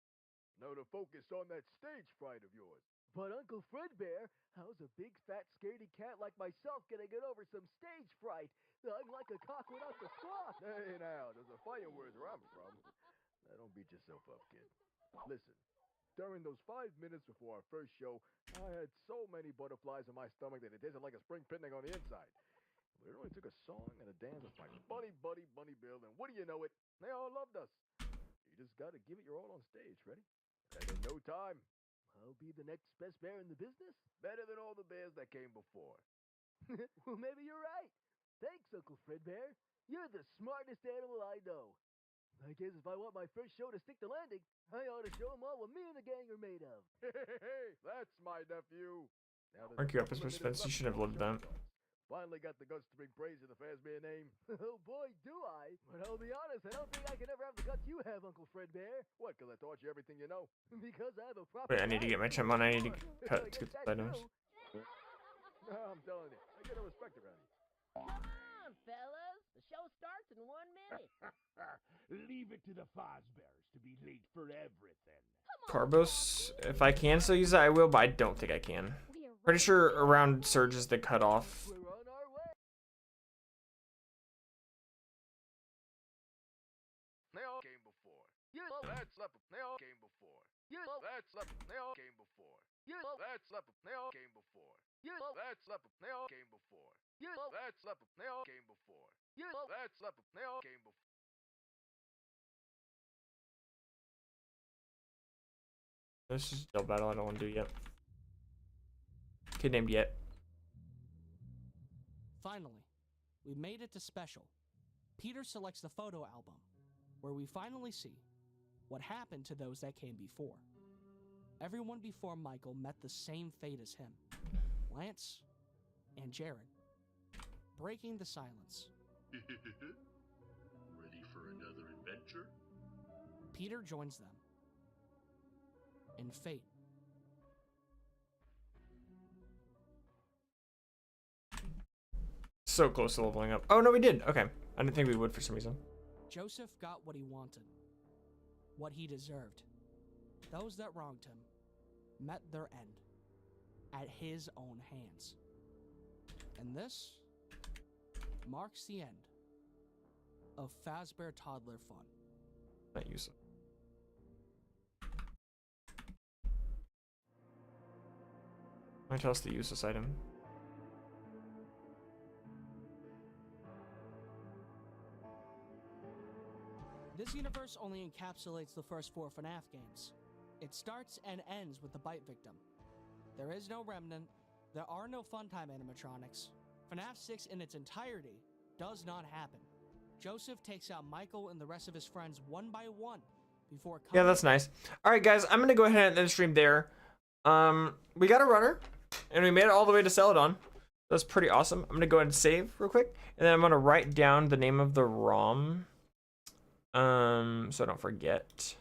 M: Now to focus on that stage fright of yours. But Uncle Fredbear, how's a big fat scaredy cat like myself gonna get over some stage fright? I'm like a cock without the squawk. Hey now, there's a fire where I'm from. Now don't beat yourself up, kid. Listen, during those 5 minutes before our first show, I had so many butterflies in my stomach that it tasted like a spring picnic on the inside. But it only took a song and a dance with my bunny buddy, Bunny Bill, and what do you know it? They all loved us. You just gotta give it your all on stage, ready? And in no time, I'll be the next best bear in the business. Better than all the bears that came before. Well, maybe you're right. Thanks, Uncle Fredbear. You're the smartest animal I know. I guess if I want my first show to stick the landing, I ought to show them all what me and the gang are made of. Hey, that's my nephew.
A: Mark you up as suspense, you should have lived that.
M: Finally got the guts to bring praise to the Fazbear name. Oh boy, do I. But I'll be honest, I don't think I can ever have the guts you have, Uncle Fredbear. What, because I taught you everything you know? Because I have a proper...
A: Wait, I need to get my chum on, I need to cut to get the items.
P: No, I'm telling you, I get no respect around you.
Q: Come on, fellas. The show starts in 1 minute.
G: Leave it to the Fazbears to be late for everything.
A: Carbos, if I can still use it, I will, but I don't think I can. Pretty sure around Surge is the cutoff.
P: We're on our way. They all came before. You know that's leopard. They all came before. You know that's leopard. They all came before. You know that's leopard. They all came before. You know that's leopard. They all came before. You know that's leopard. They all came before. You know that's leopard. They all came before.
A: This is still battle I don't want to do yet. Kid named Yet.
C: Finally, we made it to special. Peter selects the photo album, where we finally see what happened to those that came before. Everyone before Michael met the same fate as him, Lance and Jared, breaking the silence.
D: Ready for another adventure?
C: Peter joins them. In fate.
A: So close to leveling up. Oh no, we did. Okay, I didn't think we would for some reason.
C: Joseph got what he wanted, what he deserved. Those that wronged him met their end at his own hands. And this marks the end of Fazbear Toddler Fun.
A: Not use it. Might tell us to use this item.
C: This universe only encapsulates the first 4 FNAF games. It starts and ends with the bite victim. There is no remnant, there are no funtime animatronics. FNAF 6 in its entirety does not happen. Joseph takes out Michael and the rest of his friends one by one before
A: Yeah, that's nice. Alright guys, I'm gonna go ahead and end the stream there. We got a runner, and we made it all the way to Celadon. That's pretty awesome. I'm gonna go ahead and save real quick, and then I'm gonna write down the name of the ROM. So I don't forget.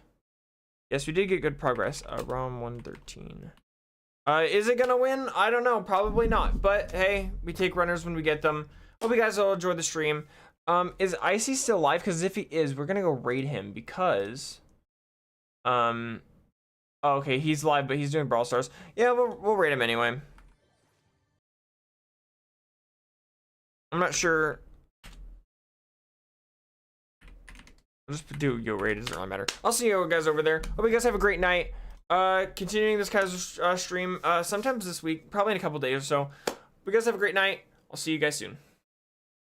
A: Yes, we did get good progress. ROM 113. Is it gonna win? I don't know. Probably not. But hey, we take runners when we get them. Hope you guys all enjoyed the stream. Is Icy still live? Because if he is, we're gonna go raid him because oh, okay, he's live, but he's doing Brawl Stars. Yeah, we'll raid him anyway. I'm not sure. I'll just do Yo Raid, it doesn't really matter. I'll see you guys over there. Hope you guys have a great night. Continuing this KAIZO stream sometimes this week, probably in a couple days or so. Hope you guys have a great night. I'll see you guys soon.